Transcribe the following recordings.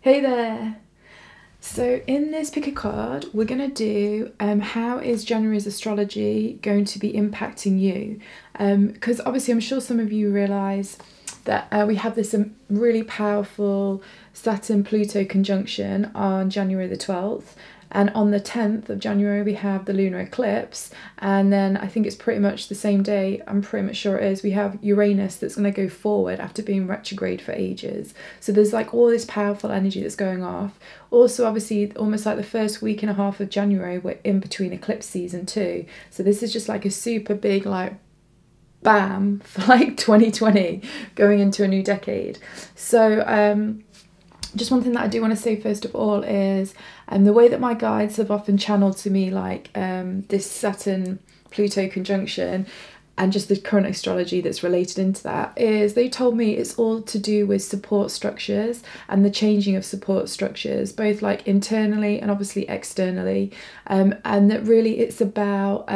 Hey there! So in this pick a card, we're going to do how is January's astrology going to be impacting you? Because obviously I'm sure some of you realise that we have this really powerful Saturn Pluto conjunction on January the 12th. And on the 10th of January, we have the lunar eclipse. And then I think it's pretty much the same day, I'm pretty much sure it is, we have Uranus that's going to go forward after being retrograde for ages. So there's like all this powerful energy that's going off. Also, obviously, almost like the first week and a half of January, we're in between eclipse season too. So this is just like a super big, like, bam, for like 2020 going into a new decade. So, just one thing that I do want to say first of all is the way that my guides have often channeled to me like this Saturn Pluto conjunction and just the current astrology that's related into that is they told me it's all to do with support structures and the changing of support structures, both like internally and obviously externally, and that really it's about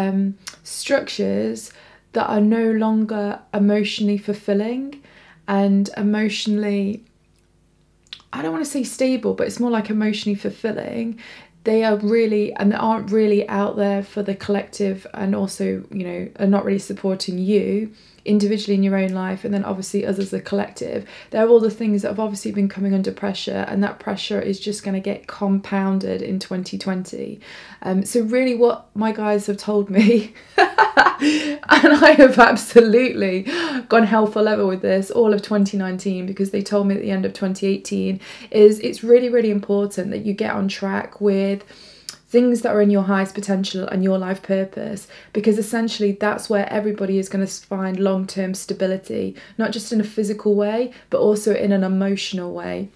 structures that are no longer emotionally fulfilling and emotionally, I don't want to say stable, but it's more like emotionally fulfilling. They are really, and they aren't really out there for the collective, and also, you know, are not really supporting you individually in your own life, and then obviously us as a collective. They're all the things that have obviously been coming under pressure, and that pressure is just going to get compounded in 2020. So really what my guys have told me, and I have absolutely gone hell for leather with this all of 2019, because they told me at the end of 2018 is it's really, really important that you get on track with things that are in your highest potential and your life purpose, because essentially that's where everybody is going to find long-term stability, not just in a physical way, but also in an emotional way.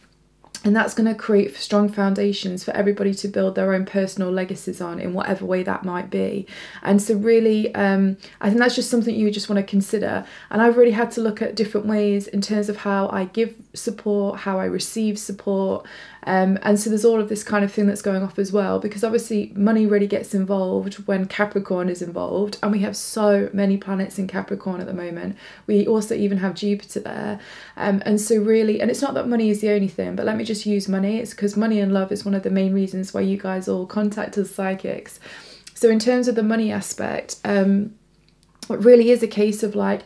And that's going to create strong foundations for everybody to build their own personal legacies on in whatever way that might be. And so really, I think that's just something you just want to consider. And I've really had to look at different ways in terms of how I give support, how I receive support. And so there's all of this kind of thing that's going off as well, because obviously money really gets involved when Capricorn is involved. And we have so many planets in Capricorn at the moment. We also even have Jupiter there. And so really, and it's not that money is the only thing, but let me just use money. It's because money and love is one of the main reasons why you guys all contact us psychics. So in terms of the money aspect, it really is a case of like,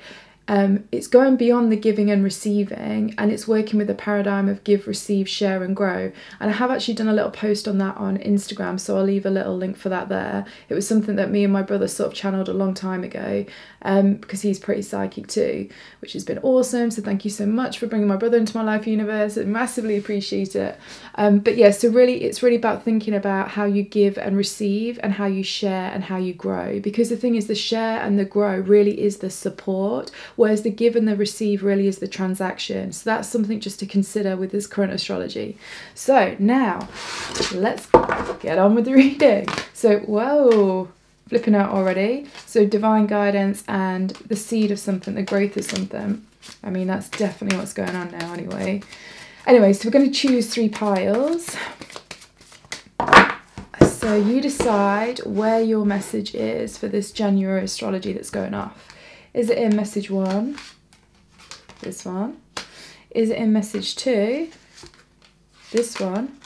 it's going beyond the giving and receiving, and it's working with the paradigm of give, receive, share and grow. And I have actually done a little post on that on Instagram, so I'll leave a little link for that there. It was something that me and my brother sort of channeled a long time ago, because he's pretty psychic too, which has been awesome. So thank you so much for bringing my brother into my life universe. I massively appreciate it. But yeah, so really it's really about thinking about how you give and receive and how you share and how you grow, because the thing is the share and the grow really is the support, whereas the give and the receive really is the transaction. So that's something just to consider with this current astrology. So now let's get on with the reading. So whoa, flipping out already. So divine guidance and the seed of something, the growth of something. I mean, that's definitely what's going on now anyway. Anyway, so we're going to choose 3 piles. So you decide where your message is for this January astrology that's going off. Is it in message 1? This one. Is it in message 2? This one.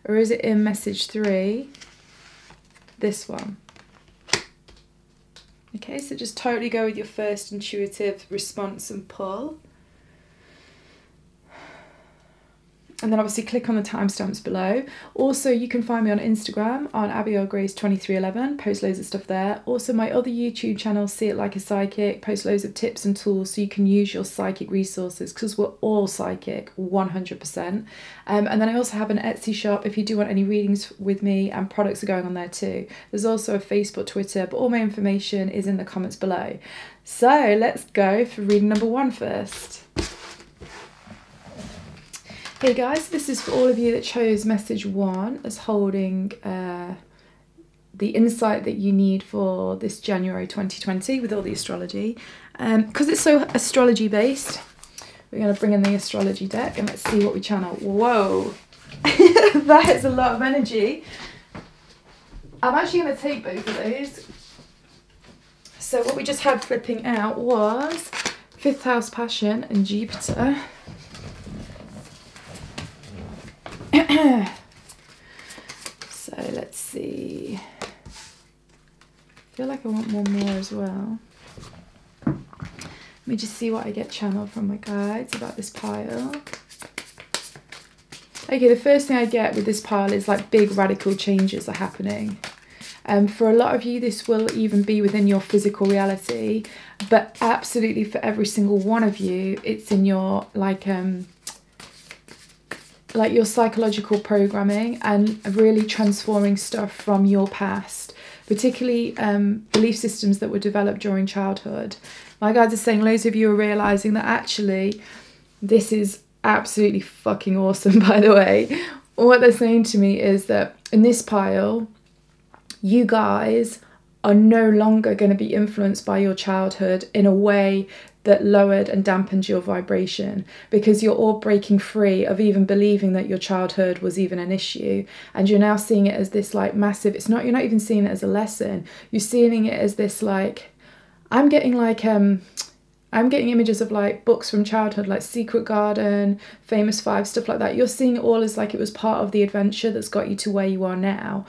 Or is it in message 3? This one. Okay, so just totally go with your first intuitive response and pull. And then obviously click on the timestamps below. Also, you can find me on Instagram on AbigailGrace2311, post loads of stuff there. Also, my other YouTube channel, See It Like a Psychic, post loads of tips and tools so you can use your psychic resources, because we're all psychic, 100%. And then I also have an Etsy shop if you do want any readings with me, and products are going on there too. There's also a Facebook, Twitter, but all my information is in the comments below. So let's go for reading number 1 first. Hey guys, this is for all of you that chose message 1 as holding the insight that you need for this January 2020 with all the astrology. Because it's so astrology based, we're going to bring in the astrology deck and let's see what we channel. Whoa, that is a lot of energy. I'm actually going to take both of those. So what we just had flipping out was 5th house passion and Jupiter. So let's see. I feel like I want one more as well. Let me just see what I get channeled from my guides about this pile. Okay, the first thing I get with this pile is like big radical changes are happening. For a lot of you, this will even be within your physical reality, but absolutely for every single one of you, it's in your like your psychological programming and really transforming stuff from your past, particularly belief systems that were developed during childhood. My guides are saying loads of you are realizing that actually this is absolutely fucking awesome, by the way. What they're saying to me is that in this pile, you guys are no longer going to be influenced by your childhood in a way that lowered and dampened your vibration, because you're all breaking free of even believing that your childhood was even an issue, and you're now seeing it as this like massive, you're not even seeing it as a lesson, you're seeing it as this like, I'm getting images of like books from childhood, like Secret Garden, Famous Five, stuff like that. You're seeing it all as like it was part of the adventure that's got you to where you are now.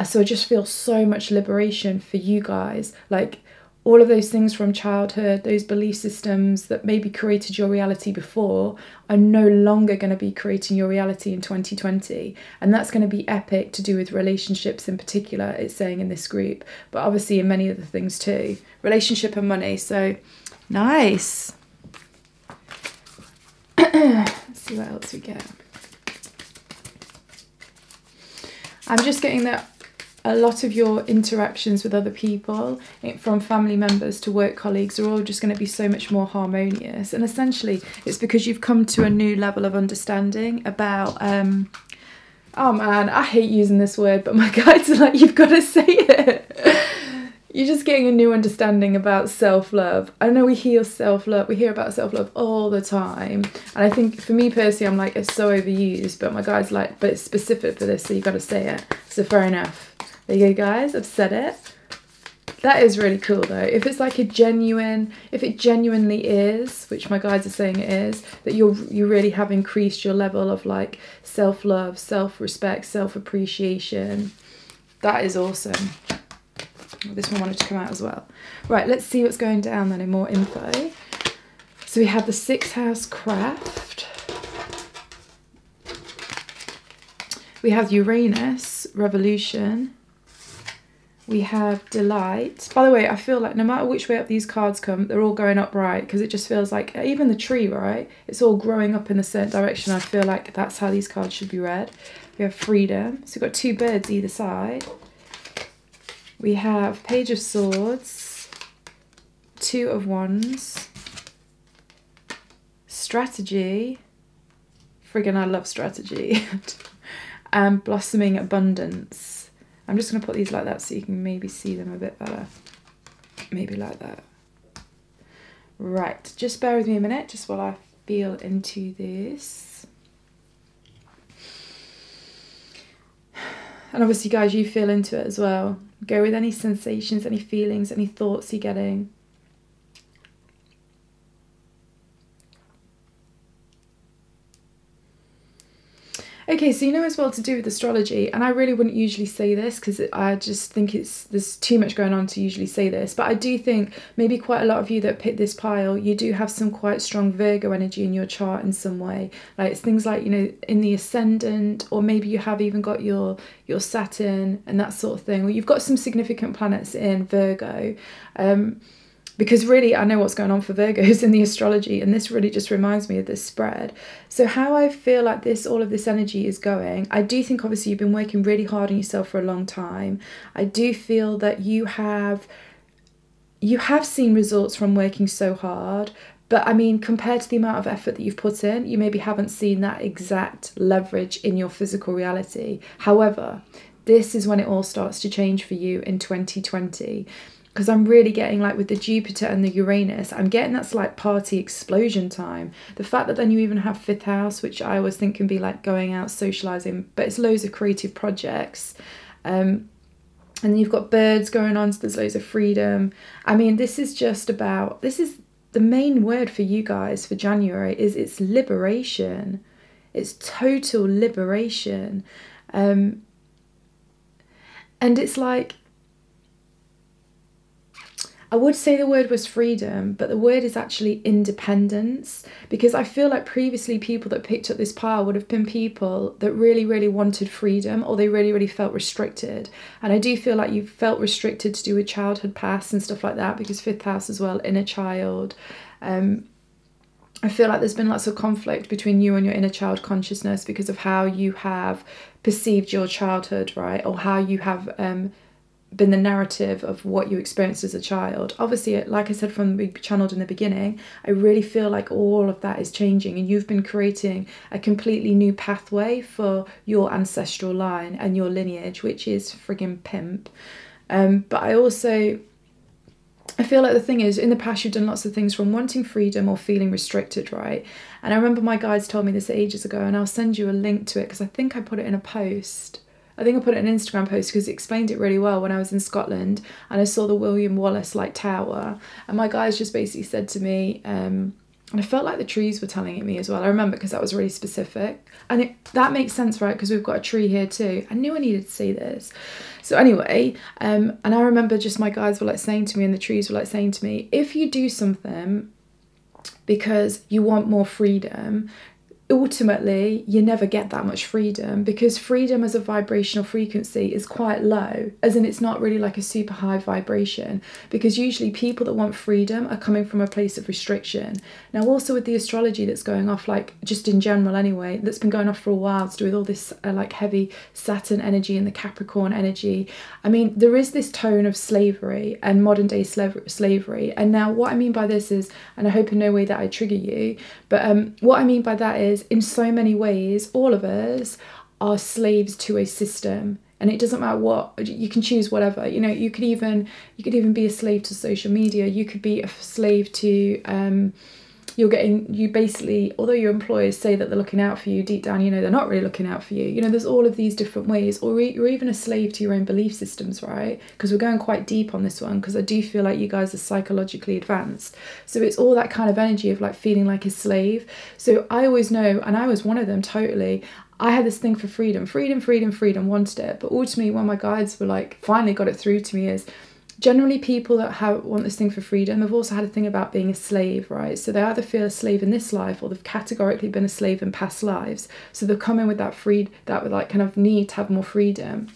So I just feel so much liberation for you guys. Like all of those things from childhood, those belief systems that maybe created your reality before, are no longer going to be creating your reality in 2020. And that's going to be epic, to do with relationships in particular, it's saying in this group, but obviously in many other things too. Relationship and money. So nice. Let's see what else we get. I'm just getting that a lot of your interactions with other people, from family members to work colleagues, are all just going to be so much more harmonious. And essentially it's because you've come to a new level of understanding about oh man, I hate using this word, but my guides are like, you've got to say it. You're just getting a new understanding about self-love. I know we hear self-love, we hear about self-love all the time. And I think for me personally, I'm like, it's so overused, but my guide's like, but it's specific for this, so you got to say it. So fair enough. There you go, guys, I've said it. That is really cool though. If it's like a genuine, if it genuinely is, which my guides are saying it is, that you really have increased your level of like self-love, self-respect, self-appreciation. That is awesome. This one wanted to come out as well. Right, let's see what's going down then in more info. So we have the 6th house craft. We have Uranus, revolution. We have delight. By the way, I feel like no matter which way up these cards come, they're all going up right, because it just feels like, even the tree, right? It's all growing up in a certain direction. I feel like that's how these cards should be read. We have freedom. So we've got 2 birds either side. We have Page of Swords, 2 of Wands, strategy, friggin' I love strategy, and blossoming abundance. I'm just going to put these like that so you can maybe see them a bit better. Maybe like that. Right, just bear with me a minute, just while I feel into this. And obviously, guys, you feel into it as well. Go with any sensations, any feelings, any thoughts you're getting. Okay, so you know as well to do with astrology, and I really wouldn't usually say this because I just think there's too much going on to usually say this, but I do think maybe quite a lot of you that pick this pile, you do have some quite strong Virgo energy in your chart in some way. Like it's things like, you know, in the ascendant, or maybe you have even got your Saturn and that sort of thing, or you've got some significant planets in Virgo. Because really, I know what's going on for Virgos in the astrology, and this really just reminds me of this spread. So how I feel like all of this energy is going, I do think obviously you've been working really hard on yourself for a long time. I do feel that you have seen results from working so hard, but I mean, compared to the amount of effort that you've put in, you maybe haven't seen that exact leverage in your physical reality. However, this is when it all starts to change for you in 2020. Because I'm really getting, like with the Jupiter and the Uranus, I'm getting that's like party explosion time. The fact that then you even have 5th house, which I always think can be like going out, socialising, but it's loads of creative projects. And then you've got birds going on, so there's loads of freedom. I mean, this is the main word for you guys for January is it's liberation. It's total liberation. And it's like, I would say the word was freedom, but the word is actually independence, because I feel like previously people that picked up this pile would have been people that really, really wanted freedom, or they really, really felt restricted. And I do feel like you felt restricted to do with childhood past and stuff like that, because 5th house as well, inner child. I feel like there's been lots of conflict between you and your inner child consciousness because of how you have perceived your childhood, right? Or how you have been the narrative of what you experienced as a child. Obviously, like I said from the channeled in the beginning, I really feel like all of that is changing, and you've been creating a completely new pathway for your ancestral line and your lineage, which is friggin' pimp. But I feel like the thing is, in the past you've done lots of things from wanting freedom or feeling restricted, right? And I remember my guides told me this ages ago, and I'll send you a link to it because I think I put it in a post. I think I put it in an Instagram post because it explained it really well when I was in Scotland and I saw the William Wallace like tower, and my guys just basically said to me, and I felt like the trees were telling it me as well. I remember because that was really specific, and that makes sense, right? Because we've got a tree here too. I knew I needed to say this. So anyway, and I remember just my guides were like saying to me, and the trees were like saying to me, if you do something because you want more freedom, ultimately you never get that much freedom, because freedom as a vibrational frequency is quite low, as in it's not really like a super high vibration, because usually people that want freedom are coming from a place of restriction. Now also with the astrology that's going off, like just in general anyway, that's been going off for a while to do with all this like heavy Saturn energy and the Capricorn energy, I mean there is this tone of slavery and modern day slavery. And now what I mean by this is, and I hope in no way that I trigger you, but what I mean by that is, in so many ways, all of us are slaves to a system, and it doesn't matter what, you can choose whatever, you know, you could even be a slave to social media, you could be a slave to, you basically, although your employers say that they're looking out for you, deep down, you know, they're not really looking out for you. You know, there's all of these different ways, or you're even a slave to your own belief systems, right? Because we're going quite deep on this one, because I do feel like you guys are psychologically advanced. So it's all that kind of energy of like feeling like a slave. So I always know, and I was one of them totally, I had this thing for freedom, wanted it. But ultimately when my guides were like, finally got it through to me, is generally people that want this thing for freedom have also had a thing about being a slave, right? So they either feel a slave in this life, or they've categorically been a slave in past lives. So they've come in with that like kind of need to have more freedom.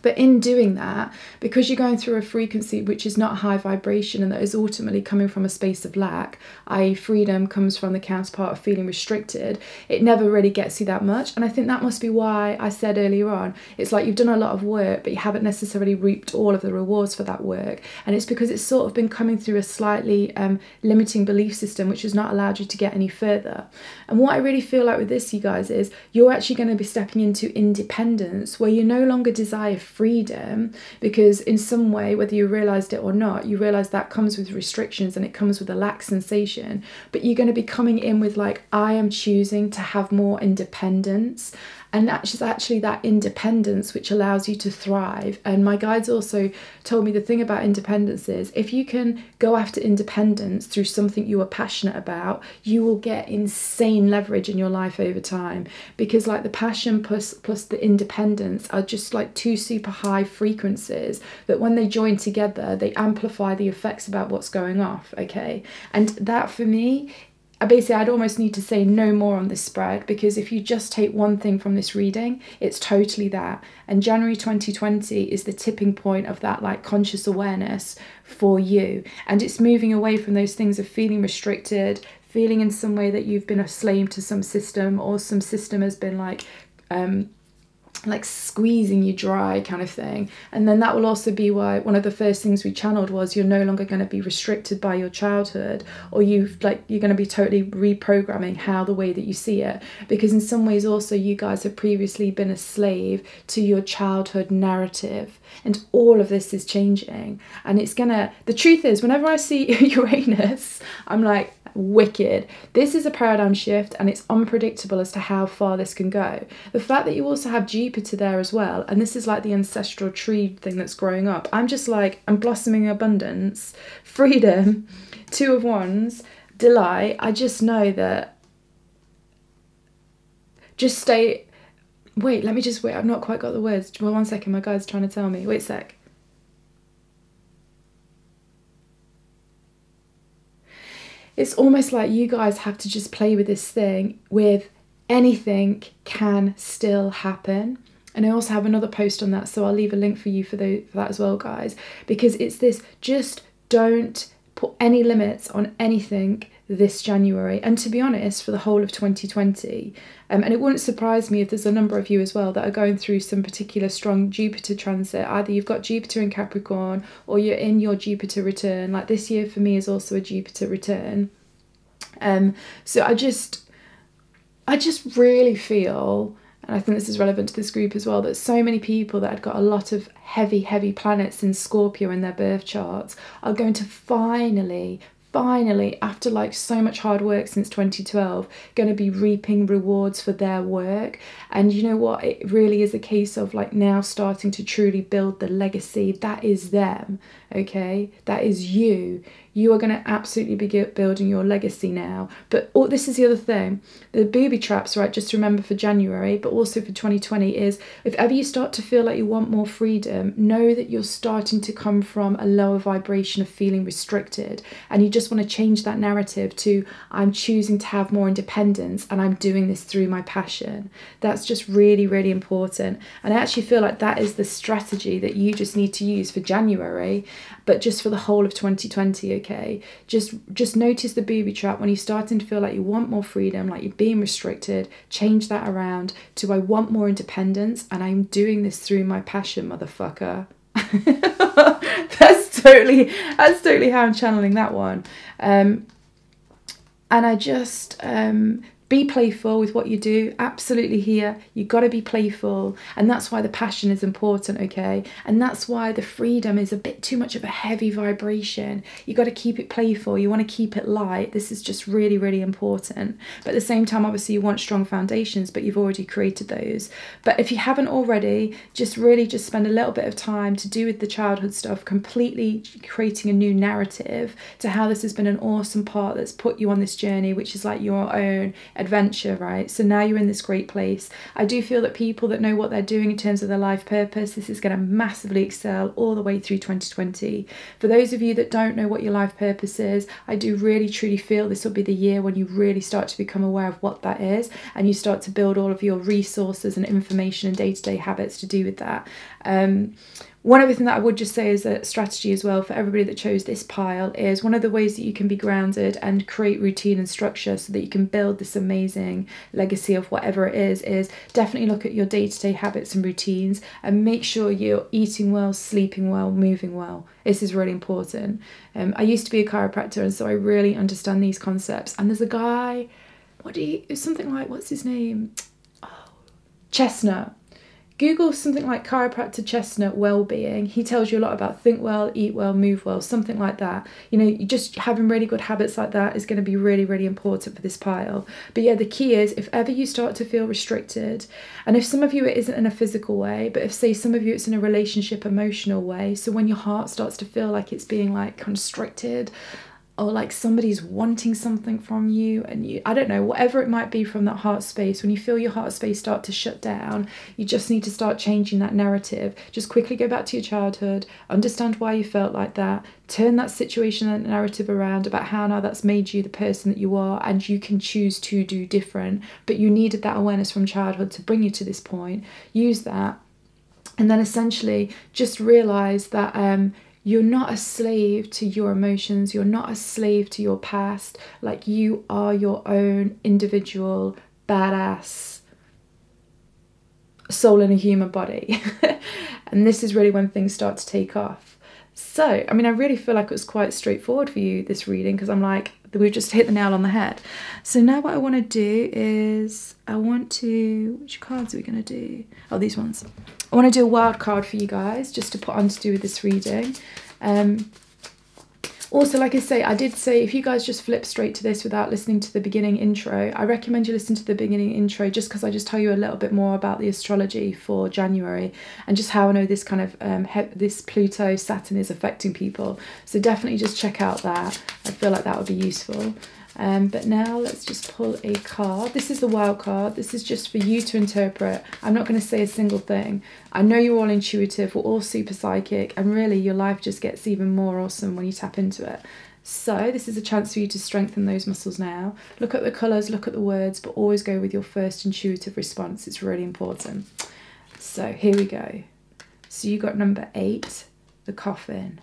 But in doing that, because you're going through a frequency which is not high vibration, and that is ultimately coming from a space of lack, i.e. freedom comes from the counterpart of feeling restricted, it never really gets you that much. And I think that must be why I said earlier on, it's like you've done a lot of work, but you haven't necessarily reaped all of the rewards for that work. And it's because it's sort of been coming through a slightly limiting belief system, which has not allowed you to get any further. And what I really feel like with this, you guys, is you're actually going to be stepping into independence, where you no longer desire freedom, because in some way, whether you realized it or not, you realize that comes with restrictions and it comes with a lack sensation. But you're going to be coming in with like, I am choosing to have more independence. And that's actually that independence which allows you to thrive. And my guides also told me the thing about independence is, if you can go after independence through something you are passionate about, you will get insane leverage in your life over time. Because like the passion plus the independence are just like two super high frequencies that when they join together, they amplify the effects about what's going off, okay? And that for me, basically I'd almost need to say no more on this spread, because if you just take one thing from this reading, it's totally that. And January 2020 is the tipping point of that like conscious awareness for you. And it's moving away from those things of feeling restricted, feeling in some way that you've been a slave to some system, or some system has been like squeezing you dry kind of thing. And then that will also be why one of the first things we channeled was, you're no longer going to be restricted by your childhood, or you're going to be totally reprogramming how the way that you see it, because in some ways also you guys have previously been a slave to your childhood narrative, and all of this is changing. And it's gonna, the truth is, whenever I see Uranus, I'm like, wicked. This is a paradigm shift, and it's unpredictable as to how far this can go. The fact that you also have Jupiter there as well, and this is like the ancestral tree thing that's growing up. I'm just like, I'm blossoming abundance, freedom, 2 of Wands, delight. I just know that just stay. Wait, let me just wait. I've not quite got the words. Well, 1 second. My guide's trying to tell me. Wait a sec. It's almost like you guys have to just play with this thing with anything can still happen. And I also have another post on that, so I'll leave a link for you for that as well, guys, because it's this, just don't put any limits on anything this January, and to be honest, for the whole of 2020. And it wouldn't surprise me if there's a number of you as well that are going through some particular strong Jupiter transit. Either you've got Jupiter in Capricorn or you're in your Jupiter return. Like this year for me is also a Jupiter return. So I just really feel, and I think this is relevant to this group as well, that so many people that had got a lot of heavy planets in Scorpio in their birth charts are going to finally, after like so much hard work since 2012, going to be reaping rewards for their work. And you know what? It really is a case of like now starting to truly build the legacy that is them, okay? That is you. You are going to absolutely be building your legacy now. But this is the other thing. The booby traps, right, just remember for January, but also for 2020 is, if ever you start to feel like you want more freedom, know that you're starting to come from a lower vibration of feeling restricted. And you just want to change that narrative to, I'm choosing to have more independence and I'm doing this through my passion. That's just really, really important. And I actually feel like that is the strategy that you just need to use for January, but just for the whole of 2020, okay? Just notice the booby trap when you're starting to feel like you want more freedom, like you're being restricted. Change that around to, I want more independence and I'm doing this through my passion, motherfucker. That's totally how I'm channeling that one. And I just be playful with what you do. Absolutely here. You got to be playful. And that's why the passion is important, okay? And that's why the freedom is a bit too much of a heavy vibration. You got to keep it playful. You want to keep it light. This is just really, really important. But at the same time, obviously, you want strong foundations, but you've already created those. But if you haven't already, just spend a little bit of time to do with the childhood stuff, completely creating a new narrative to how this has been an awesome part that's put you on this journey, which is like your own adventure, right? So now you're in this great place. I do feel that people that know what they're doing in terms of their life purpose, this is going to massively excel all the way through 2020. For those of you that don't know what your life purpose is, I do really truly feel this will be the year when you really start to become aware of what that is, and you start to build all of your resources and information and day-to-day habits to do with that. One other thing that I would just say is a strategy as well for everybody that chose this pile is one of the ways that you can be grounded and create routine and structure so that you can build this amazing legacy of whatever it is definitely look at your day-to-day habits and routines and make sure you're eating well, sleeping well, moving well. This is really important. I used to be a chiropractor, and so I really understand these concepts. And there's a guy, something like, what's his name? Oh, Chestnut. Google something like chiropractor Chestnut well-being. He tells you a lot about think well, eat well, move well, something like that. You know, just having really good habits like that is going to be really, really important for this pile. But yeah, the key is if ever you start to feel restricted, and if some of you it isn't in a physical way, but if say some of you it's in a relationship emotional way, so when your heart starts to feel like it's being like constricted, or like somebody's wanting something from you and you, I don't know, whatever it might be from that heart space, when you feel your heart space start to shut down, you just need to start changing that narrative. Just quickly go back to your childhood, understand why you felt like that, turn that situation and narrative around about how now that's made you the person that you are, and you can choose to do different, but you needed that awareness from childhood to bring you to this point. Use that, and then essentially just realize that you're not a slave to your emotions. You're not a slave to your past. Like, you are your own individual, badass soul in a human body. And this is really when things start to take off. So, I mean, I really feel like it was quite straightforward for you, this reading, because I'm like, we've just hit the nail on the head. So now what I want to do is, which cards are we going to do? Oh, these ones. I want to do a wild card for you guys, just to put on to do with this reading. Also, like I say, I did say if you guys just flip straight to this without listening to the beginning intro, I recommend you listen to the beginning intro just because I just tell you a little bit more about the astrology for January and just how I know this kind of, this Pluto, Saturn is affecting people. So definitely just check out that. I feel like that would be useful. But now let's just pull a card. This is the wild card. This is just for you to interpret. I'm not going to say a single thing. I know you're all intuitive, we're all super psychic, and really your life just gets even more awesome when you tap into it. So this is a chance for you to strengthen those muscles now. Look at the colours, look at the words, but always go with your first intuitive response. It's really important. So here we go. So you got number 8, the coffin.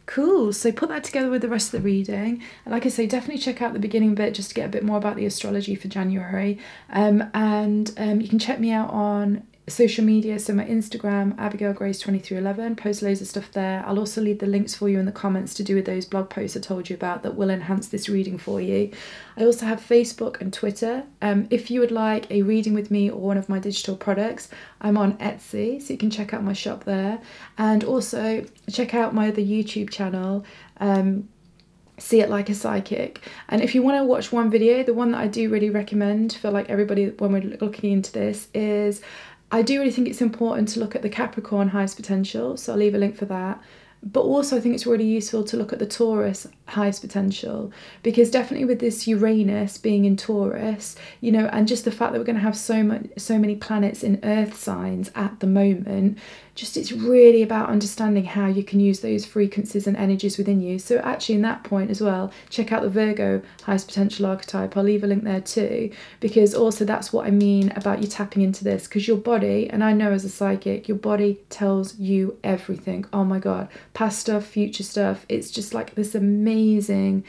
Cool, so put that together with the rest of the reading. And like I say, definitely check out the beginning bit just to get a bit more about the astrology for January. You can check me out on social media, so my Instagram, AbigailGrace2311, post loads of stuff there. I'll also leave the links for you in the comments to do with those blog posts I told you about that will enhance this reading for you. I also have Facebook and Twitter. If you would like a reading with me or one of my digital products, I'm on Etsy, so you can check out my shop there. And also check out my other YouTube channel, See It Like a Psychic. And if you want to watch one video, the one that I do really recommend for like everybody when we're looking into this is, I do really think it's important to look at the Capricorn highest potential, so I'll leave a link for that. But also I think it's really useful to look at the Taurus highest potential, because definitely with this Uranus being in Taurus, you know, and just the fact that we're going to have so many planets in earth signs at the moment, just it's really about understanding how you can use those frequencies and energies within you. So actually in that point as well, check out the Virgo highest potential archetype. I'll leave a link there too, because also that's what I mean about you tapping into this, because your body, and I know as a psychic, your body tells you everything. Oh my God, past stuff, future stuff. It's just like this amazing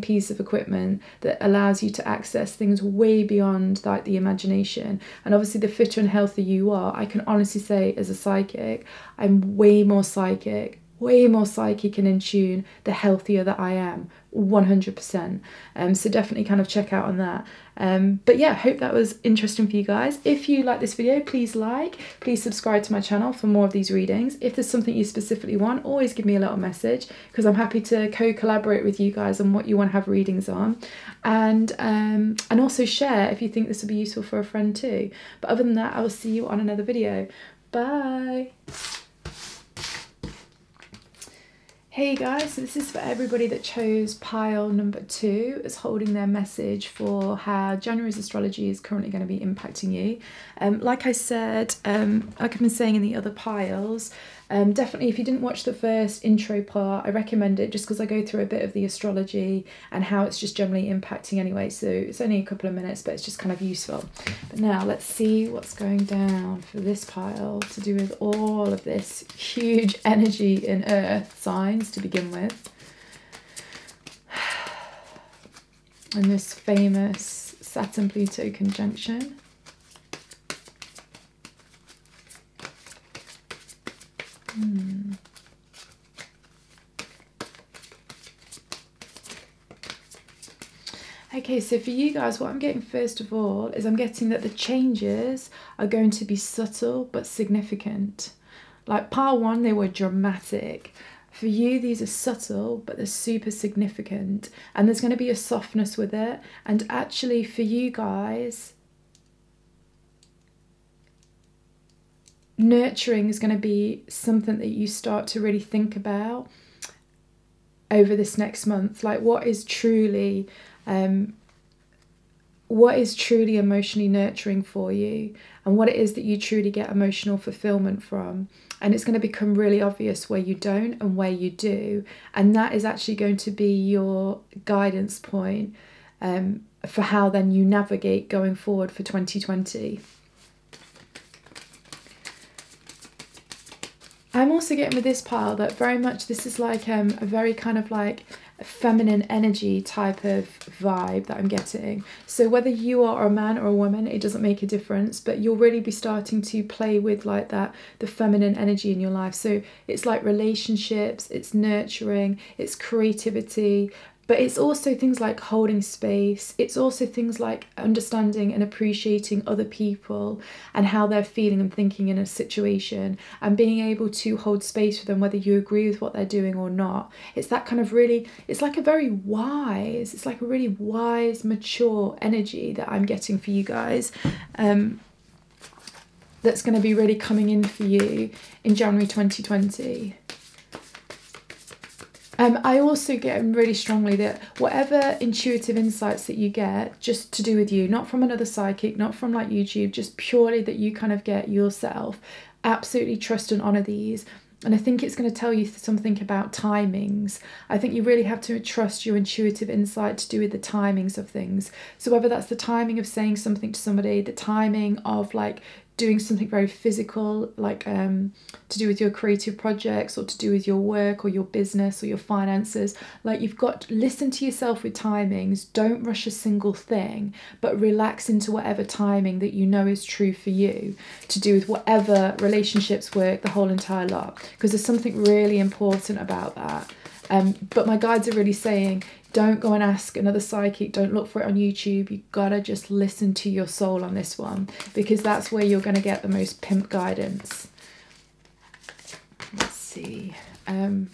piece of equipment that allows you to access things way beyond like the imagination. And obviously the fitter and healthier you are, I can honestly say as a psychic, I'm way more psychic and in tune the healthier that I am, 100%. So definitely kind of check out on that. But yeah, hope that was interesting for you guys. If you like this video, please subscribe to my channel for more of these readings. If there's something you specifically want, always give me a little message, because I'm happy to co-collaborate with you guys on what you want to have readings on. And also share if you think this would be useful for a friend too. But other than that, I will see you on another video. Bye. Hey guys, so this is for everybody that chose pile number 2 as holding their message for how January's astrology is currently going to be impacting you. Like I said, like I've been saying in the other piles, definitely if you didn't watch the first intro part, I recommend it just because I go through a bit of the astrology and how it's just generally impacting anyway. So it's only a couple of minutes, but it's just kind of useful. But now let's see what's going down for this pile to do with all of this huge energy in earth signs to begin with. And this famous Saturn Pluto conjunction. Okay, so for you guys, what I'm getting first of all is I'm getting that the changes are going to be subtle but significant. Like pile 1, they were dramatic. For you, these are subtle, but they're super significant. And there's going to be a softness with it. And actually for you guys, nurturing is going to be something that you start to really think about over this next month. Like what is truly emotionally nurturing for you, and what it is that you truly get emotional fulfillment from. And it's going to become really obvious where you don't and where you do, and that is actually going to be your guidance point for how then you navigate going forward for 2020. I'm also getting with this pile that very much this is like a very kind of like feminine energy type of vibe that I'm getting. So whether you are a man or a woman, it doesn't make a difference, but you'll really be starting to play with like that, the feminine energy in your life. So it's like relationships, it's nurturing, it's creativity, But it's also things like holding space. It's also things like understanding and appreciating other people and how they're feeling and thinking in a situation, and being able to hold space for them, whether you agree with what they're doing or not. It's that kind of really, it's like a very wise, it's like a really wise, mature energy that I'm getting for you guys. That's going to be really coming in for you in January 2020. I also get really strongly that whatever intuitive insights that you get, just to do with you, not from another psychic, not from like YouTube, just purely that you kind of get yourself, absolutely trust and honour these. And I think it's going to tell you something about timings. I think you really have to trust your intuitive insight to do with the timings of things. So whether that's the timing of saying something to somebody, the timing of like doing something very physical, like to do with your creative projects, or to do with your work or your business or your finances. Like, you've got to listen to yourself with timings. Don't rush a single thing, but relax into whatever timing that you know is true for you, to do with whatever relationships, work, the whole entire lot, because there's something really important about that. But my guides are really saying, don't go and ask another psychic, don't look for it on YouTube. You gotta just listen to your soul on this one, because that's where you're gonna get the most pimp guidance. Let's see. I'm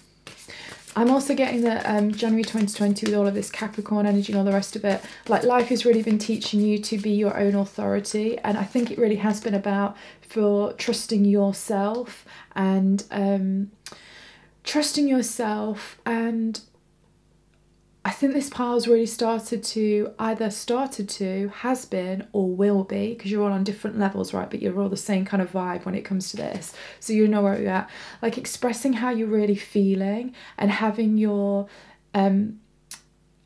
also getting that January 2020, with all of this Capricorn energy and all the rest of it, like, life has really been teaching you to be your own authority. And I think it really has been about for trusting yourself and I think this pile's really has been or will be, because you're all on different levels, right? But you're all the same kind of vibe when it comes to this. So you know where you're at. Like, expressing how you're really feeling and having your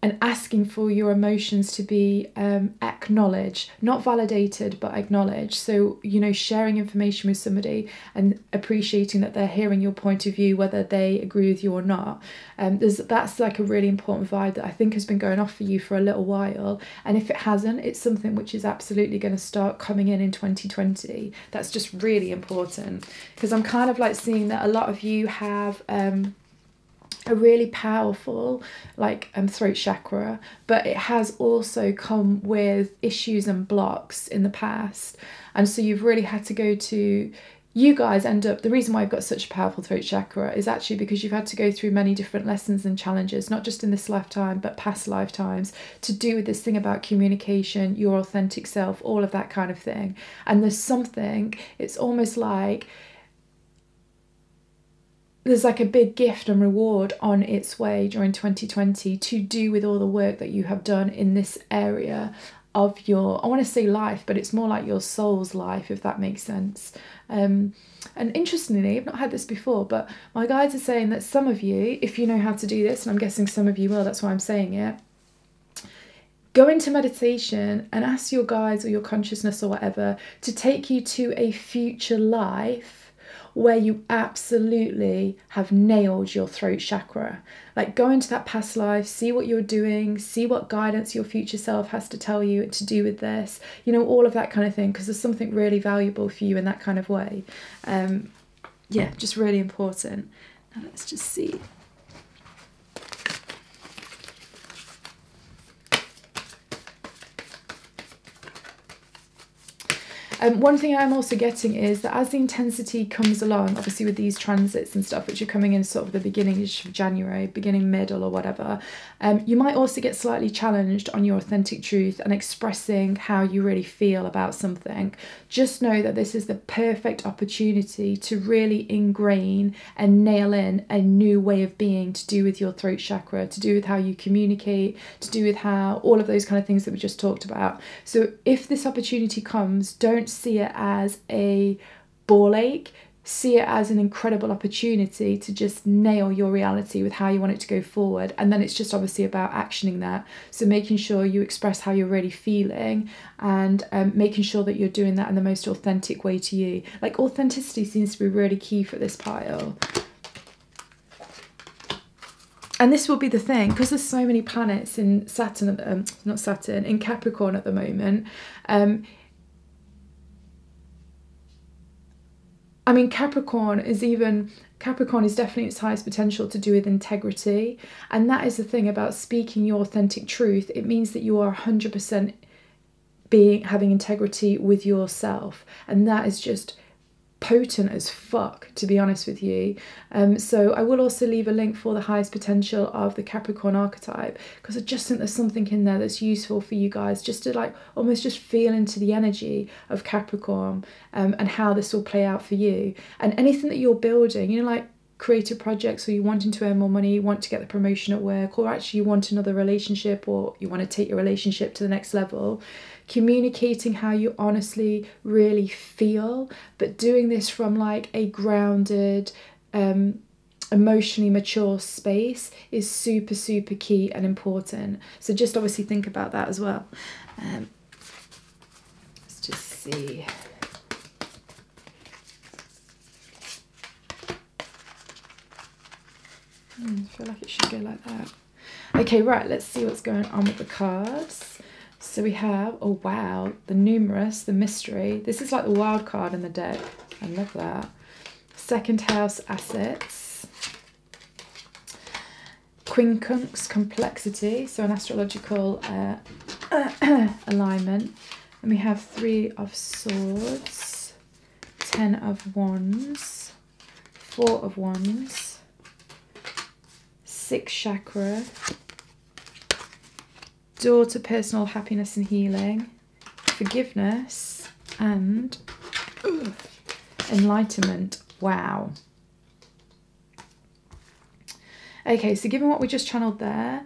and asking for your emotions to be acknowledged, not validated, but acknowledged. So, you know, sharing information with somebody and appreciating that they're hearing your point of view, whether they agree with you or not. That's like a really important vibe that I think has been going off for you for a little while. And if it hasn't, it's something which is absolutely going to start coming in 2020. That's just really important, because I'm kind of like seeing that a lot of you have a really powerful like throat chakra, but it has also come with issues and blocks in the past, and so you've really had to go to, you guys end up, the reason why I've got such a powerful throat chakra is actually because you've had to go through many different lessons and challenges, not just in this lifetime but past lifetimes, to do with this thing about communication, your authentic self, all of that kind of thing. And there's something, it's almost like there's like a big gift and reward on its way during 2020 to do with all the work that you have done in this area of your, I want to say life, but it's more like your soul's life, if that makes sense. And interestingly, I've not had this before, but my guides are saying that some of you, if you know how to do this, and I'm guessing some of you will, that's why I'm saying it, go into meditation and ask your guides or your consciousness or whatever to take you to a future life where you absolutely have nailed your throat chakra. Like, go into that past life, see what you're doing, see what guidance your future self has to tell you to do with this, you know, all of that kind of thing, because there's something really valuable for you in that kind of way. Yeah, just really important. Now let's just see. One thing I'm also getting is that as the intensity comes along, obviously with these transits and stuff, which are coming in sort of the beginning of January, beginning, middle or whatever, you might also get slightly challenged on your authentic truth and expressing how you really feel about something. Just know that this is the perfect opportunity to really ingrain and nail in a new way of being to do with your throat chakra, to do with how you communicate, to do with how all of those kind of things that we just talked about. So if this opportunity comes, don't see it as a ball ache, see it as an incredible opportunity to just nail your reality with how you want it to go forward. And then it's just obviously about actioning that, so making sure you express how you're really feeling and making sure that you're doing that in the most authentic way to you. Like, authenticity seems to be really key for this pile. And this will be the thing, because there's so many planets in Saturn, not Saturn, in Capricorn at the moment. I mean, Capricorn Capricorn is definitely its highest potential to do with integrity. And that is the thing about speaking your authentic truth. It means that you are 100% having integrity with yourself. And that is just potent as fuck, to be honest with you. So I will also leave a link for the highest potential of the Capricorn archetype, because I just think there's something in there that's useful for you guys, just to like almost just feel into the energy of Capricorn, and how this will play out for you. And anything that you're building, you know, like creative projects, or you wanting to earn more money, you want to get the promotion at work, or actually you want another relationship, or you want to take your relationship to the next level, communicating how you honestly really feel, but doing this from like a grounded, emotionally mature space is super, super key and important. So just obviously think about that as well. Let's just see. I feel like it should go like that. Okay, right, let's see what's going on with the cards. So we have, oh wow, the numerous, the mystery. This is like the wild card in the deck. I love that. Second house assets. Quincunx complexity, so an astrological alignment. And we have 3 of swords, 10 of wands, 4 of wands, 6 chakra, door to personal happiness and healing, forgiveness, and enlightenment. Wow. Okay, so given what we just channeled there,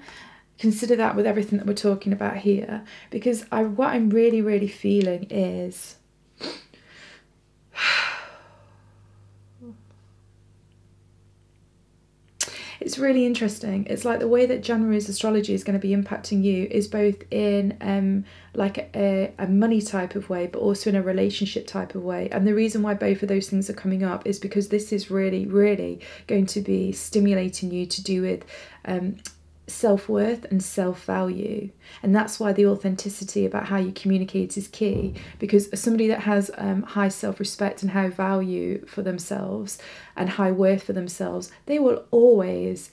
consider that with everything that we're talking about here, because what I'm really, really feeling is it's really interesting. It's like the way that January's astrology is going to be impacting you is both in like a money type of way, but also in a relationship type of way. And the reason why both of those things are coming up is because this is really, really going to be stimulating you to do with self-worth and self-value. And that's why the authenticity about how you communicate is key, because somebody that has high self-respect and high value for themselves and high worth for themselves, they will always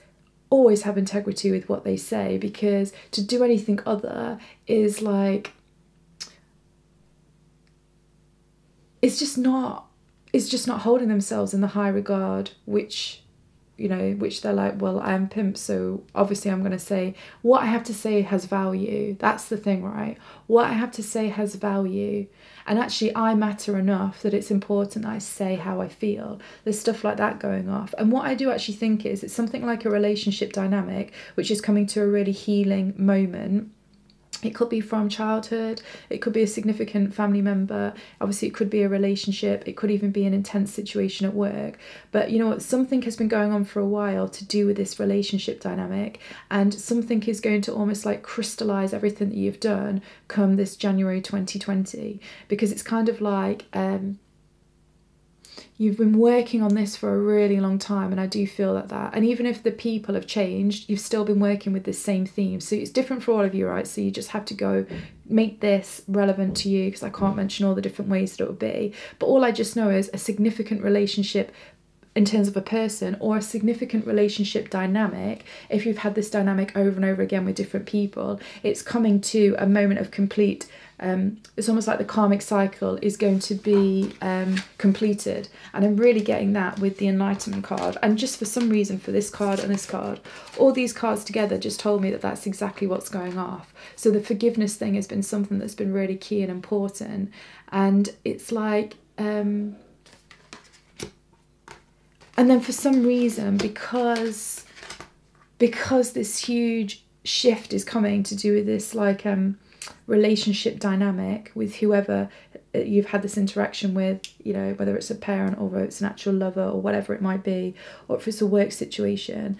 have integrity with what they say, because to do anything other is like, it's just not holding themselves in the high regard, which, you know, which they're like, well, I am pimp, so obviously I'm going to say what I have to say has value. That's the thing, right? What I have to say has value. And actually I matter enough that it's important that I say how I feel. There's stuff like that going off. And what I do actually think is it's something like a relationship dynamic, which is coming to a really healing moment. It could be from childhood, it could be a significant family member, obviously it could be a relationship, it could even be an intense situation at work. But you know what, something has been going on for a while to do with this relationship dynamic, and something is going to almost like crystallize everything that you've done come this January 2020, because it's kind of like you've been working on this for a really long time, and I do feel that. And even if the people have changed, you've still been working with this same theme. So it's different for all of you, right? So you just have to go make this relevant to you, because I can't mention all the different ways that it would be. But all I just know is a significant relationship in terms of a person, or a significant relationship dynamic. If you've had this dynamic over and over again with different people, it's coming to a moment of complete, it's almost like the karmic cycle is going to be completed. And I'm really getting that with the Enlightenment card. And just for some reason, for this card and this card, all these cards together just told me that that's exactly what's going off. So the forgiveness thing has been something that's been really key and important. And it's like, and then for some reason, because this huge shift is coming to do with this like relationship dynamic with whoever you've had this interaction with, you know, whether it's a parent or whether it's an actual lover or whatever it might be, or if it's a work situation,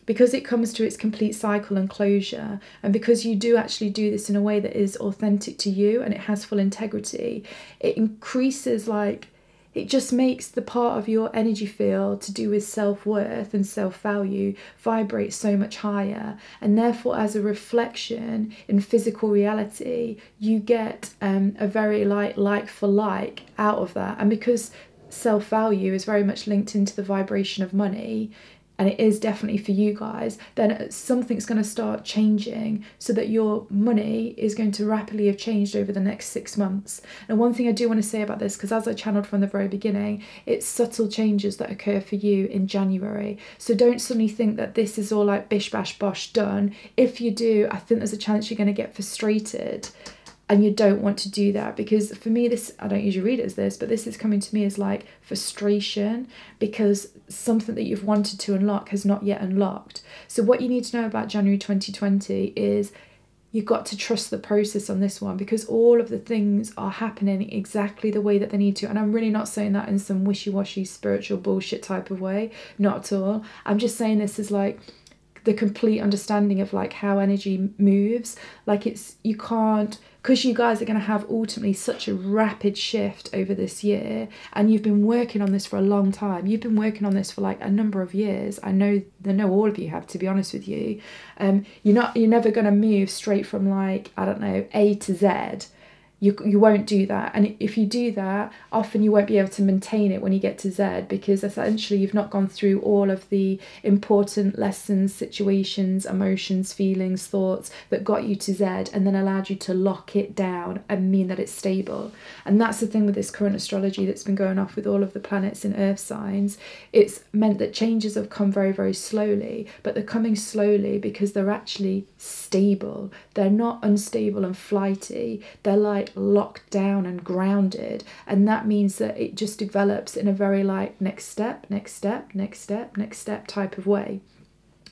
because it comes to its complete cycle and closure, and because you do actually do this in a way that is authentic to you and it has full integrity, it increases, like, it just makes the part of your energy field to do with self-worth and self-value vibrate so much higher. And therefore, as a reflection in physical reality, you get a very like for like out of that. And because self-value is very much linked into the vibration of money, and it is definitely for you guys, then something's going to start changing so that your money is going to rapidly have changed over the next 6 months. And one thing I do want to say about this, because as I channeled from the very beginning, it's subtle changes that occur for you in January. So don't suddenly think that this is all like bish bash bosh done. If you do, I think there's a chance you're going to get frustrated. And you don't want to do that, because for me, this, I don't usually read it as this, but this is coming to me as like frustration, because something that you've wanted to unlock has not yet unlocked. So what you need to know about January 2020 is you've got to trust the process on this one, because all of the things are happening exactly the way that they need to. And I'm really not saying that in some wishy-washy spiritual bullshit type of way, not at all. I'm just saying this is like the complete understanding of like how energy moves. Like it's, you can't, because you guys are going to have ultimately such a rapid shift over this year, and you've been working on this for a long time. You've been working on this for like a number of years. I know all of you have, to be honest with you. You're never going to move straight from like, I don't know, A to Z. You won't do that. And if you do that, often you won't be able to maintain it when you get to Z, because essentially you've not gone through all of the important lessons, situations, emotions, feelings, thoughts that got you to Z and then allowed you to lock it down and mean that it's stable. And that's the thing with this current astrology that's been going off with all of the planets in earth signs. It's meant that changes have come very, very slowly, but they're coming slowly because they're actually stable. They're not unstable and flighty. They're like locked down and grounded, and that means that it just develops in a very like next step type of way.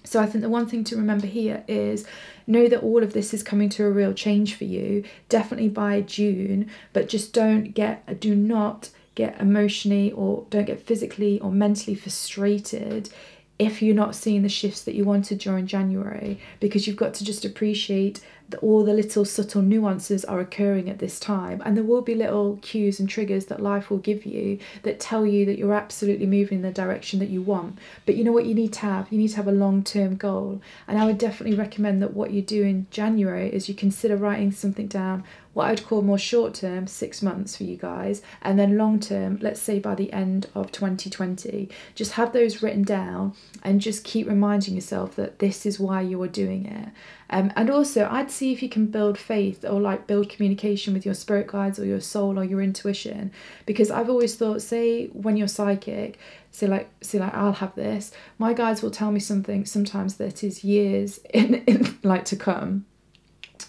So I think the one thing to remember here is know that all of this is coming to a real change for you, definitely by June, but just do not get emotionally or don't get physically or mentally frustrated if you're not seeing the shifts that you wanted during January, because you've got to just appreciate that all the little subtle nuances are occurring at this time, and there will be little cues and triggers that life will give you that tell you that you're absolutely moving in the direction that you want. But you know what you need to have? You need to have a long-term goal, and I would definitely recommend that what you do in January is you consider writing something down, what I'd call more short-term, 6 months for you guys, and then long-term, let's say by the end of 2020. Just have those written down and just keep reminding yourself that this is why you are doing it. And also, I'd see if you can build faith or like build communication with your spirit guides or your soul or your intuition, because I've always thought, say when you're psychic, say like I'll have this, my guides will tell me something sometimes that is years in like to come.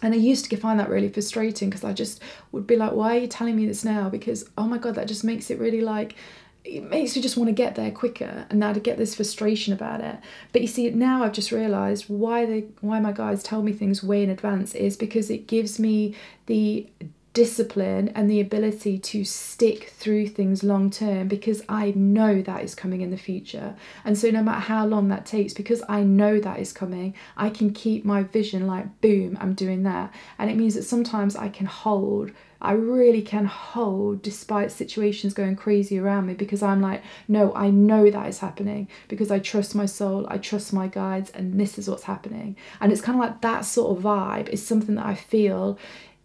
And I used to find that really frustrating, because I just would be like, why are you telling me this now? Because, oh my God, that just makes it really like, it makes me just want to get there quicker, and now to get this frustration about it. But you see, now I've just realised why my guides tell me things way in advance is because it gives me the discipline and the ability to stick through things long term, because I know that is coming in the future. And so no matter how long that takes, because I know that is coming, I can keep my vision like, boom, I'm doing that. And it means that sometimes I really can hold despite situations going crazy around me, because I'm like, no, I know that is happening, because I trust my soul, I trust my guides, and this is what's happening. And it's kind of like that sort of vibe is something that I feel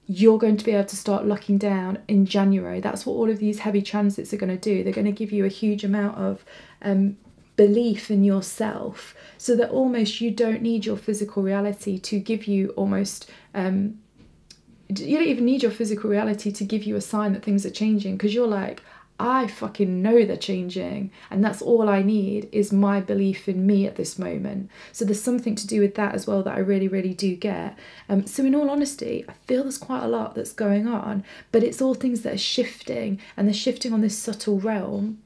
you're going to be able to start locking down in January. That's what all of these heavy transits are going to do. They're going to give you a huge amount of belief in yourself, so that almost you don't need your physical reality to give you almost... you don't even need your physical reality to give you a sign that things are changing, because you're like, I fucking know they're changing, and that's all I need is my belief in me at this moment. So there's something to do with that as well that I really, really do get. So in all honesty, I feel there's quite a lot that's going on, but it's all things that are shifting, and they're shifting on this subtle realm.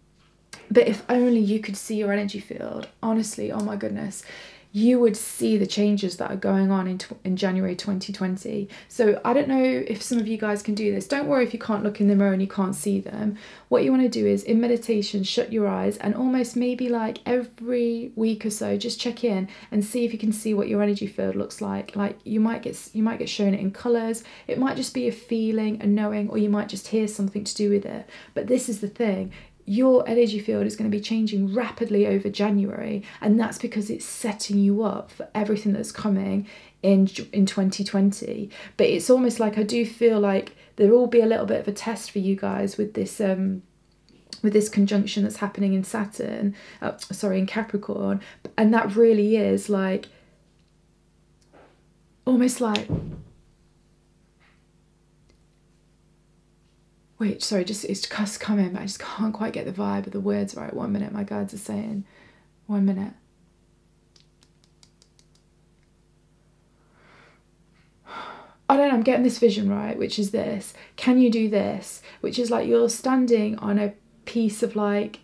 But if only you could see your energy field, honestly, oh my goodness, you would see the changes that are going on in January 2020. So I don't know if some of you guys can do this. Don't worry if you can't look in the mirror and you can't see them. What you want to do is, in meditation, shut your eyes and almost maybe like every week or so, just check in and see if you can see what your energy field looks like. Like you might get shown it in colours. It might just be a feeling, a knowing, or you might just hear something to do with it. But this is the thing. Your energy field is going to be changing rapidly over January, and that's because it's setting you up for everything that's coming in 2020. But it's almost like I do feel like there will be a little bit of a test for you guys with this with this conjunction that's happening in Saturn, in Capricorn. And that really is like, almost like, wait, sorry, it's just coming, but I just can't quite get the vibe of the words right. 1 minute, my guides are saying. 1 minute. I don't know, I'm getting this vision, right, which is this. Can you do this? Which is like you're standing on a piece of like,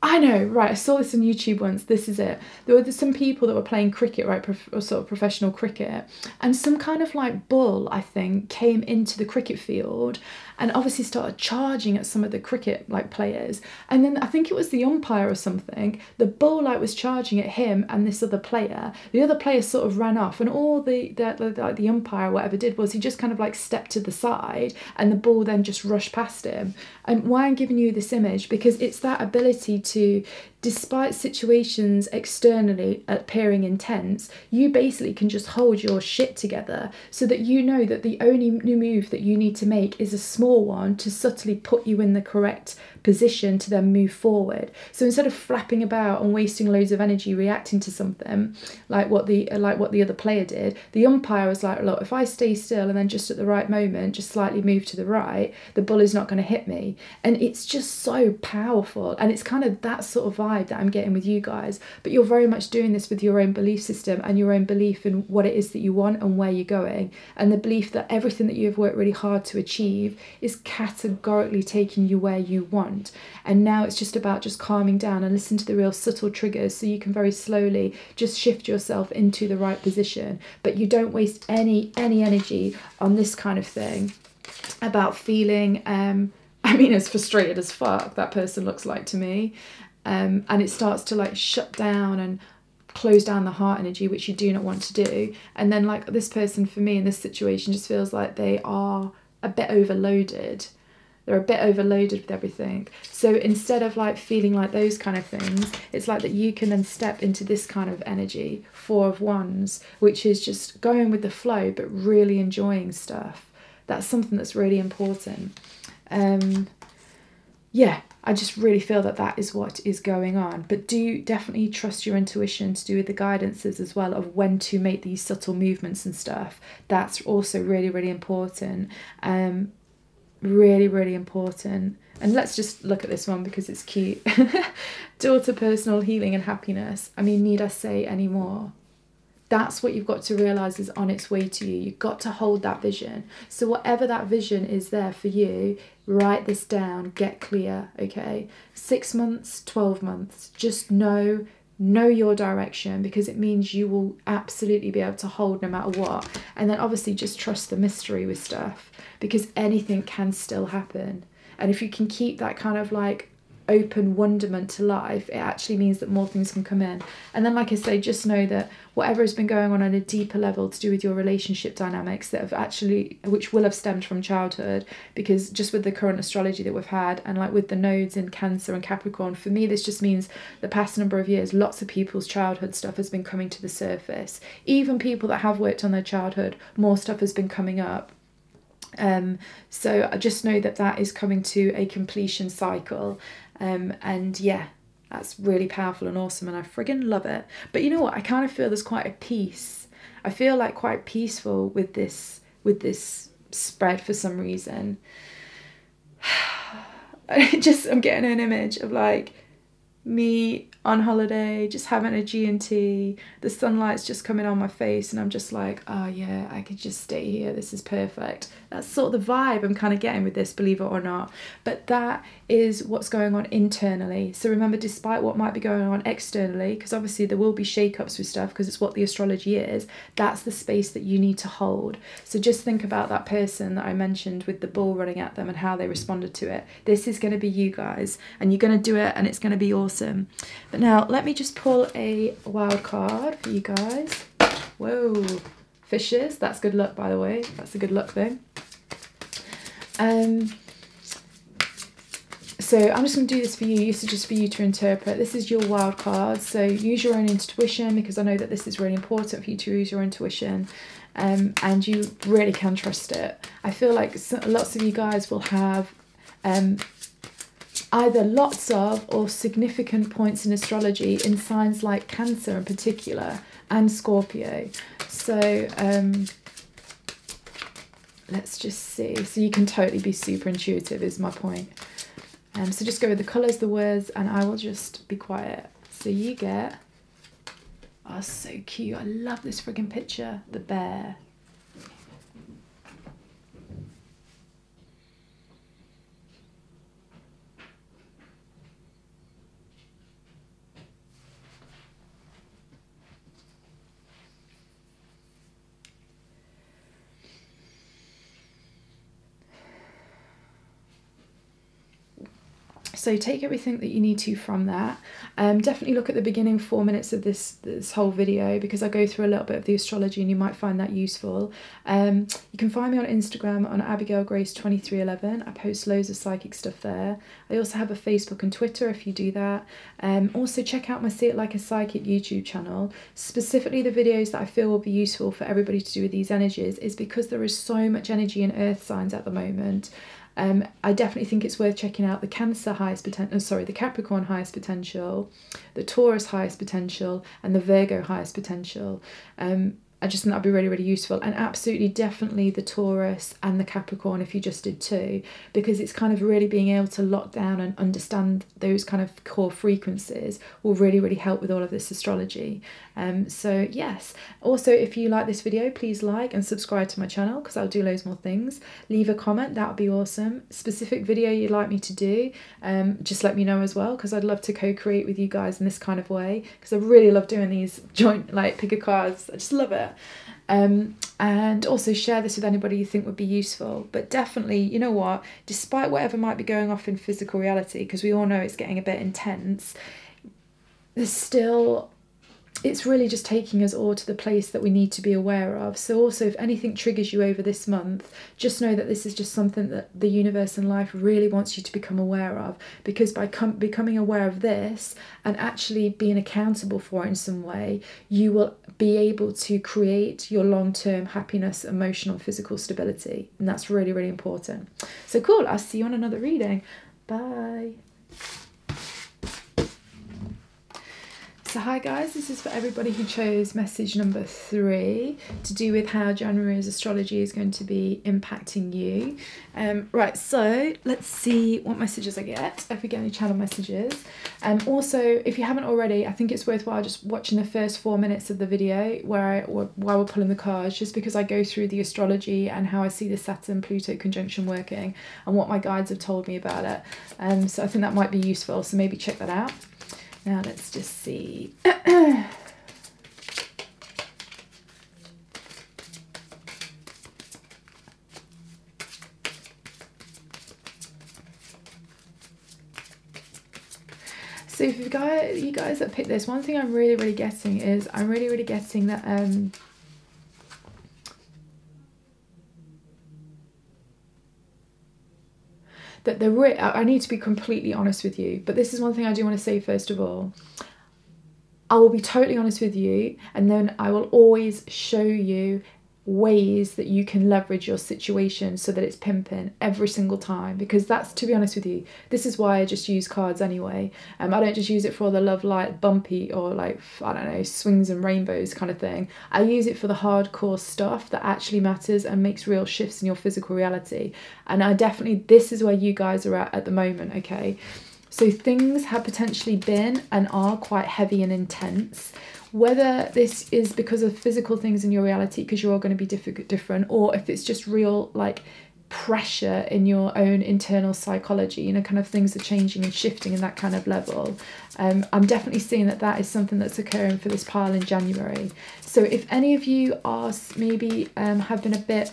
I know, right, I saw this on YouTube once, this is it. There were some people that were playing cricket, right, or sort of professional cricket, and some kind of like bull, I think, came into the cricket field and obviously started charging at some of the cricket like players. And then I think it was the umpire or something, the bull like was charging at him and this other player. The other player sort of ran off, and all the umpire or whatever did was he just kind of like stepped to the side, and the bull then just rushed past him. And why I'm giving you this image, because it's that ability to, despite situations externally appearing intense, you basically can just hold your shit together so that you know that the only new move that you need to make is a small one to subtly put you in the correct position to then move forward. So instead of flapping about and wasting loads of energy reacting to something like what the other player did, the umpire was like, look, if I stay still and then just at the right moment just slightly move to the right, the bull is not going to hit me. And it's just so powerful, and it's kind of that sort of vibe that I'm getting with you guys. But you're very much doing this with your own belief system and your own belief in what it is that you want and where you're going, and the belief that everything that you've worked really hard to achieve is categorically taking you where you want. And now it's just about just calming down and listen to the real subtle triggers so you can very slowly just shift yourself into the right position. But you don't waste any energy on this kind of thing about feeling I mean, as frustrated as fuck that person looks like to me, and it starts to like shut down and close down the heart energy, which you do not want to do. And then like this person, for me in this situation, just feels like they are a bit overloaded. They're a bit overloaded with everything. So instead of like feeling like those kind of things, it's like that you can then step into this kind of energy, 4 of Wands, which is just going with the flow but really enjoying stuff. That's something that's really important. Yeah, I just really feel that that is what is going on. But do definitely trust your intuition to do with the guidances as well of when to make these subtle movements and stuff. That's also really, really important. Really, really important. And let's just look at this one because it's cute. Daughter, personal healing and happiness. I mean, need I say any more? That's what you've got to realise is on its way to you. You've got to hold that vision. So whatever that vision is there for you, write this down, get clear, okay? 6 months, 12 months, just know your direction, because it means you will absolutely be able to hold no matter what. And then obviously just trust the mystery with stuff, because anything can still happen. And if you can keep that kind of like open wonderment to life, it actually means that more things can come in. And then, like I say, just know that whatever has been going on a deeper level to do with your relationship dynamics that have actually, which will have stemmed from childhood, because just with the current astrology that we've had, and like with the nodes in Cancer and Capricorn, for me this just means the past number of years lots of people's childhood stuff has been coming to the surface. Even people that have worked on their childhood, more stuff has been coming up. So I just know that that is coming to a completion cycle. And yeah, that's really powerful and awesome, and I friggin' love it. But you know what, I kind of feel there's quite a peace. I feel like quite peaceful with this spread for some reason. I'm getting an image of like me on holiday, just having a G&T, the sunlight's just coming on my face, and I'm just like, oh yeah, I could just stay here, this is perfect. That's sort of the vibe I'm kind of getting with this, believe it or not. But that is what's going on internally. So remember, despite what might be going on externally, because obviously there will be shake-ups with stuff, because it's what the astrology is, that's the space that you need to hold. So just think about that person that I mentioned with the bull running at them and how they responded to it. This is going to be you guys, and you're going to do it, and it's going to be awesome. But now let me just pull a wild card for you guys. Whoa, fishes, that's good luck, by the way. That's a good luck thing. So I'm just going to do this for you, just for you to interpret. This is your wild card, so use your own intuition, because I know that this is really important for you to use your intuition, and you really can trust it. I feel like lots of you guys will have either lots of or significant points in astrology in signs like Cancer in particular and Scorpio. So let's just see. So you can totally be super intuitive is my point. So just go with the colours, the words, and I will just be quiet. So you get, oh, so cute. I love this friggin' picture, the bear. So take everything that you need to from that. Definitely look at the beginning 4 minutes of this whole video, because I go through a little bit of the astrology and you might find that useful. You can find me on Instagram on AbigailGrace2311. I post loads of psychic stuff there. I also have a Facebook and Twitter if you do that. Also check out my See It Like a Psychic YouTube channel. Specifically the videos that I feel will be useful for everybody to do with these energies is because there is so much energy in earth signs at the moment. I definitely think it's worth checking out the Cancer highest potential, sorry, the Capricorn highest potential, the Taurus highest potential, and the Virgo highest potential. I just think that'd be really, really useful. And absolutely, definitely the Taurus and the Capricorn if you just did two, because it's kind of really being able to lock down and understand those kind of core frequencies will really, really help with all of this astrology. So yes, also if you like this video, please like and subscribe to my channel because I'll do loads more things. Leave a comment, that would be awesome. Specific video you'd like me to do, just let me know as well, because I'd love to co-create with you guys in this kind of way, because I really love doing these joint like pick a cards. I just love it. And also share this with anybody you think would be useful. But definitely, you know what, despite whatever might be going off in physical reality, because we all know it's getting a bit intense, there's still, it's really just taking us all to the place that we need to be aware of. So also, if anything triggers you over this month, just know that this is just something that the universe and life really wants you to become aware of, because by becoming aware of this and actually being accountable for it in some way, you will be able to create your long-term happiness, emotional and physical stability. And that's really, really important. So cool, I'll see you on another reading. Bye. So hi guys, this is for everybody who chose message number 3 to do with how January's astrology is going to be impacting you. Right, so let's see what messages I get, if we get any channel messages. Also, if you haven't already, I think it's worthwhile just watching the first 4 minutes of the video while we're pulling the cards, just because I go through the astrology and how I see the Saturn Pluto conjunction working and what my guides have told me about it. So I think that might be useful, so maybe check that out. Now let's just see. So if you guys that picked this, one thing I'm really, really getting is I'm really, really getting that I need to be completely honest with you, but this is one thing I do want to say first of all. I will be totally honest with you, and then I will always show you ways that you can leverage your situation so that it's pimping every single time, because that's, to be honest with you, this is why I just use cards anyway. I don't just use it for all the love light bumpy or like, I don't know, swings and rainbows kind of thing. I use it for the hardcore stuff that actually matters and makes real shifts in your physical reality. And I definitely, this is where you guys are at the moment, okay? So things have potentially been and are quite heavy and intense. Whether this is because of physical things in your reality, because you're all going to be different, or if it's just real like pressure in your own internal psychology, you know, kind of things are changing and shifting in that kind of level. I'm definitely seeing that that is something that's occurring for this pile in January. So if any of you are maybe have been a bit,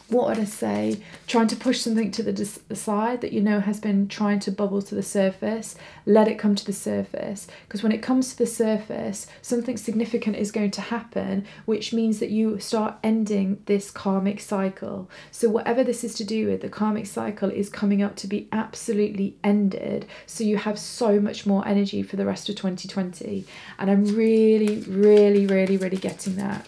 what would I say, trying to push something to the side that you know has been trying to bubble to the surface, let it come to the surface. Because when it comes to the surface, something significant is going to happen, which means that you start ending this karmic cycle. So whatever this is to do with, the karmic cycle is coming up to be absolutely ended. So you have so much more energy for the rest of 2020. And I'm really, really, really, really getting that.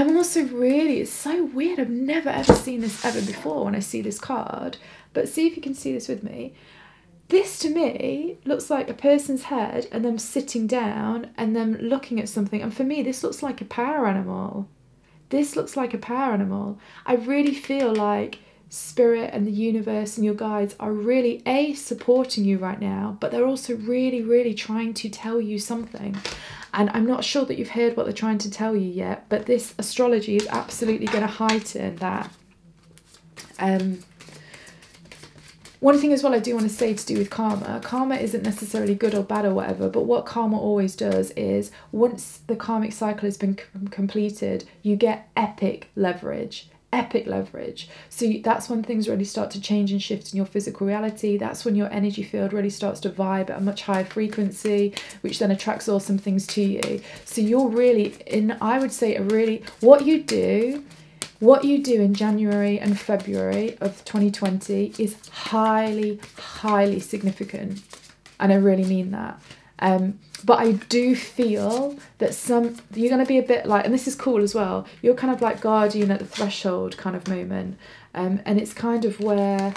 I'm also really, it's so weird. I've never ever seen this ever before when I see this card. But see if you can see this with me. This to me looks like a person's head and them sitting down and them looking at something. And for me, this looks like a power animal. This looks like a power animal. I really feel like spirit and the universe and your guides are really supporting you right now, but they're also really trying to tell you something. And I'm not sure that you've heard what they're trying to tell you yet, but this astrology is absolutely going to heighten that. One thing as well I do want to say to do with karma. Karma isn't necessarily good or bad or whatever, but what karma always does is once the karmic cycle has been completed, you get epic leverage. Epic leverage. So that's when things really start to change and shift in your physical reality. That's when your energy field really starts to vibe at a much higher frequency, which then attracts awesome things to you. So you're really in, I would say, what you do in January and February of 2020 is highly significant, and I really mean that. But I do feel that you're going to be a bit like, and this is cool as well, you're kind of like guardian at the threshold kind of moment, and it's kind of where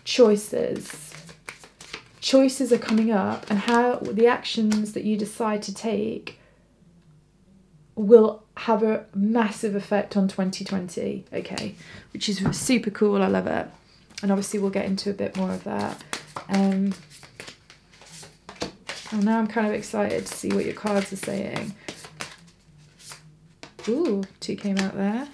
choices are coming up, and how the actions that you decide to take will have a massive effect on 2020, okay, which is super cool. I love it. And obviously we'll get into a bit more of that. And now I'm kind of excited to see what your cards are saying. Ooh, 2 came out there.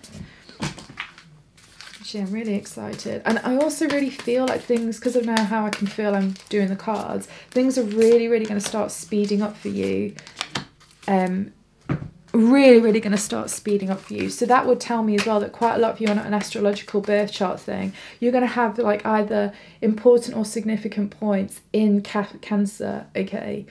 Actually, I'm really excited. And I also really feel like things, because of now how I can feel I'm doing the cards, things are really going to start speeding up for you. Really going to start speeding up for you. So that would tell me as well that quite a lot of you on an astrological birth chart thing, you're going to have like either important or significant points in Cancer, okay?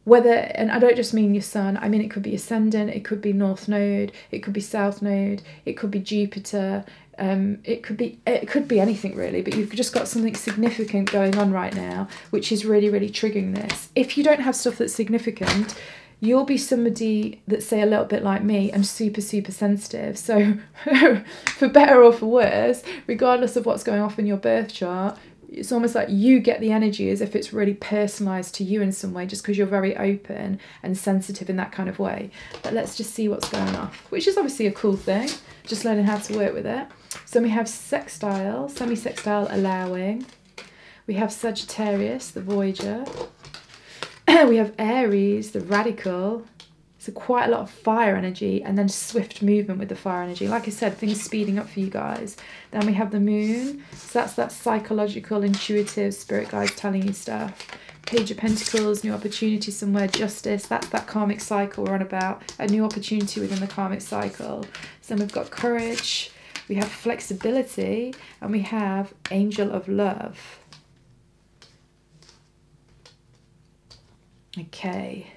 Whether, and I don't just mean your sun, I mean it could be ascendant, it could be north node, it could be south node, it could be Jupiter, it could be anything really, but you've just got something significant going on right now, which is really triggering this. If you don't have stuff that's significant, you'll be somebody that's, say, a little bit like me and super sensitive. So for better or for worse, regardless of what's going off in your birth chart, it's almost like you get the energy as if it's really personalised to you in some way, just because you're very open and sensitive in that kind of way. But let's just see what's going off, which is obviously a cool thing, just learning how to work with it. So we have sextile, semi-sextile allowing. We have Sagittarius, the Voyager. We have Aries, the radical. So quite a lot of fire energy, and then swift movement with the fire energy. Like I said, things speeding up for you guys. Then we have the moon. So that's that psychological, intuitive spirit guides telling you stuff. Page of Pentacles, new opportunity somewhere, justice. That's that karmic cycle we're on about. A new opportunity within the karmic cycle. So then we've got courage. We have flexibility. And we have angel of love. Okay.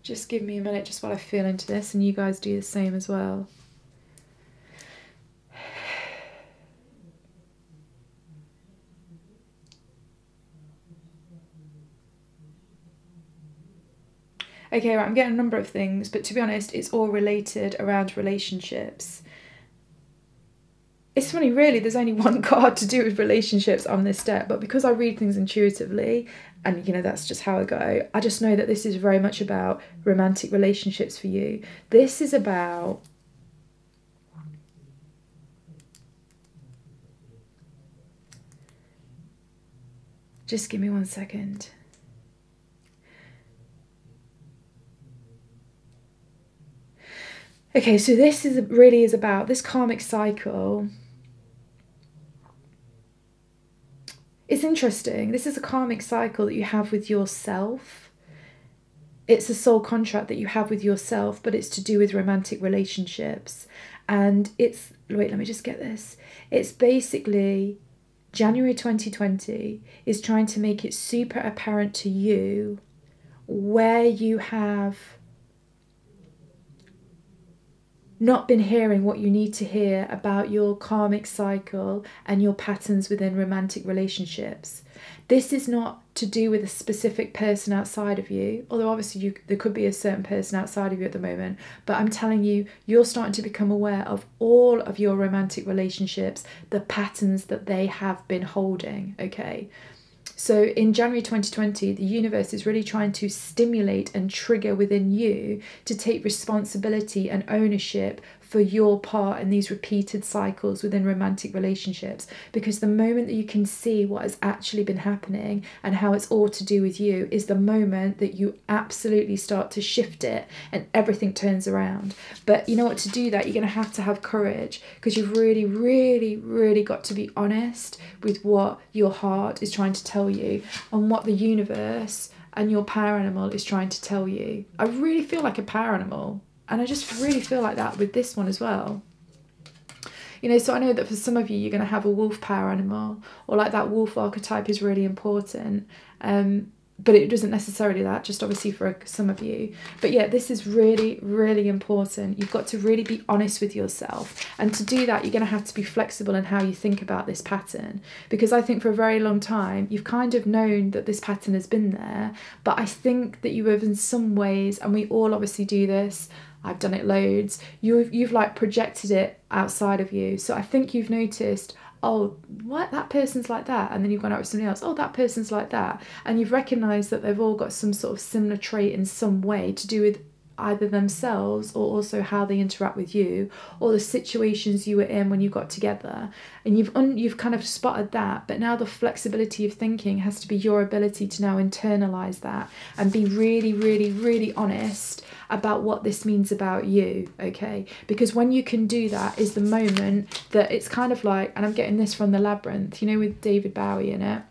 Just give me a minute just while I feel into this, and you guys do the same as well. Okay, right, I'm getting a number of things, but to be honest, it's all related around relationships. It's funny, really, there's only one card to do with relationships on this deck, but because I read things intuitively, and, you know, that's just how I go, I just know that this is very much about romantic relationships for you. This is about... Just give me 1 second. Okay, so this really is about this karmic cycle. It's interesting. This is a karmic cycle that you have with yourself. It's a soul contract that you have with yourself, but it's to do with romantic relationships. And it's, wait, let me just get this. It's basically January 2020 is trying to make it super apparent to you where you have not been hearing what you need to hear about your karmic cycle and your patterns within romantic relationships. This is not to do with a specific person outside of you, although obviously there could be a certain person outside of you at the moment, but I'm telling you, you're starting to become aware of all of your romantic relationships, the patterns that they have been holding, okay? So in January 2020, the universe is really trying to stimulate and trigger within you to take responsibility and ownership for your part in these repeated cycles within romantic relationships. Because the moment that you can see what has actually been happening and how it's all to do with you is the moment that you absolutely start to shift it and everything turns around. But you know what, to do that, you're going to have courage, because you've really, really, really got to be honest with what your heart is trying to tell you and what the universe and your power animal is trying to tell you. I really feel like a power animal. And I just really feel like that with this one as well. You know, so I know that for some of you, you're going to have a wolf power animal, or like that wolf archetype is really important. But it doesn't necessarily that, just obviously for some of you. But yeah, this is really, really important. You've got to really be honest with yourself. And to do that, you're going to have to be flexible in how you think about this pattern. Because I think for a very long time, you've kind of known that this pattern has been there. But I think that you have in some ways, and we all obviously do this, I've done it loads, you've like projected it outside of you. So I think you've noticed, oh, what, that person's like that, and then you've gone out with somebody else, oh, that person's like that, and you've recognised that they've all got some sort of similar trait in some way to do with either themselves or also how they interact with you, or the situations you were in when you got together, and you've kind of spotted that. But now the flexibility of thinking has to be your ability to now internalize that and be really, really, really honest about what this means about you, okay? Because when you can do that is the moment that it's kind of like, and I'm getting this from The Labyrinth, you know, with David Bowie in it.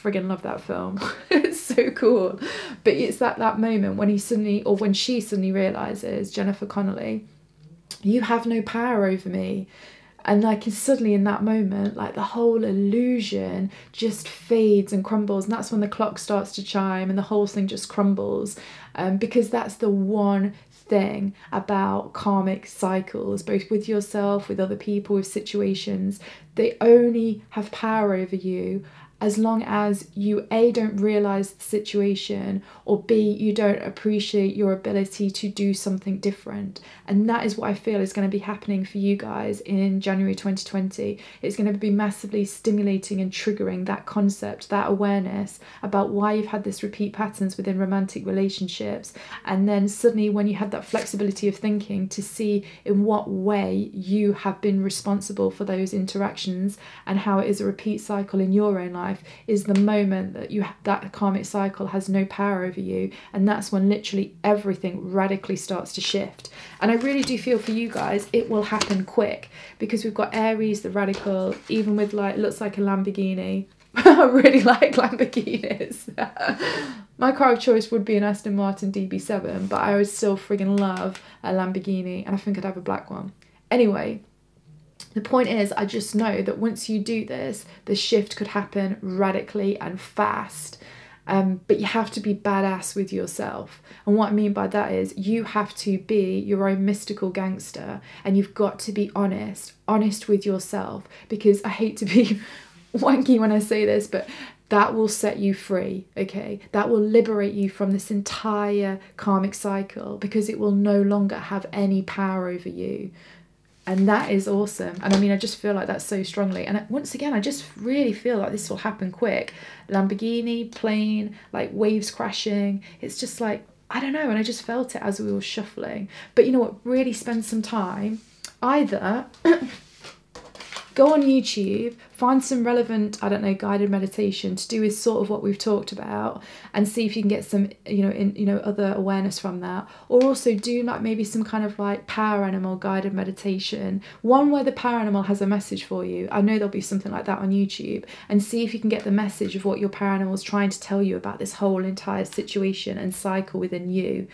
Friggin' love that film. It's so cool. But it's that moment when he suddenly, or when she suddenly realizes, Jennifer Connelly, you have no power over me. And like suddenly in that moment, like the whole illusion just fades and crumbles. And that's when the clock starts to chime and the whole thing just crumbles. Because that's the one thing about karmic cycles, both with yourself, with other people, with situations. They only have power over you as long as you A, don't realise the situation, or B, you don't appreciate your ability to do something different. And that is what I feel is going to be happening for you guys in January 2020. It's going to be massively stimulating and triggering that concept, that awareness about why you've had this repeat patterns within romantic relationships. And then suddenly when you have that flexibility of thinking to see in what way you have been responsible for those interactions and how it is a repeat cycle in your own life, is the moment that that karmic cycle has no power over you. And that's when literally everything radically starts to shift. And I really do feel for you guys it will happen quick, because we've got Aries, the radical, even with like, looks like a Lamborghini. I really like Lamborghinis. My car of choice would be an Aston Martin DB7, but I would still friggin' love a Lamborghini, and I think I'd have a black one. Anyway, the point is, I just know that once you do this, the shift could happen radically and fast. But you have to be badass with yourself. And what I mean by that is you have to be your own mystical gangster, and you've got to be honest with yourself, because I hate to be wanky when I say this, but that will set you free, okay? That will liberate you from this entire karmic cycle, because it will no longer have any power over you. And that is awesome. And I mean, I just feel like that so strongly. And once again, I just really feel like this will happen quick. Lamborghini, plane, like waves crashing. It's just like, I don't know. And I just felt it as we were shuffling. But you know what? Really spend some time. Either go on YouTube, find some relevant, I don't know, guided meditation to do with sort of what we've talked about, and see if you can get some, other awareness from that. Or also do like maybe some kind of like power animal guided meditation, one where the power animal has a message for you. I know there'll be something like that on YouTube, and see if you can get the message of what your power animal is trying to tell you about this whole entire situation and cycle within you.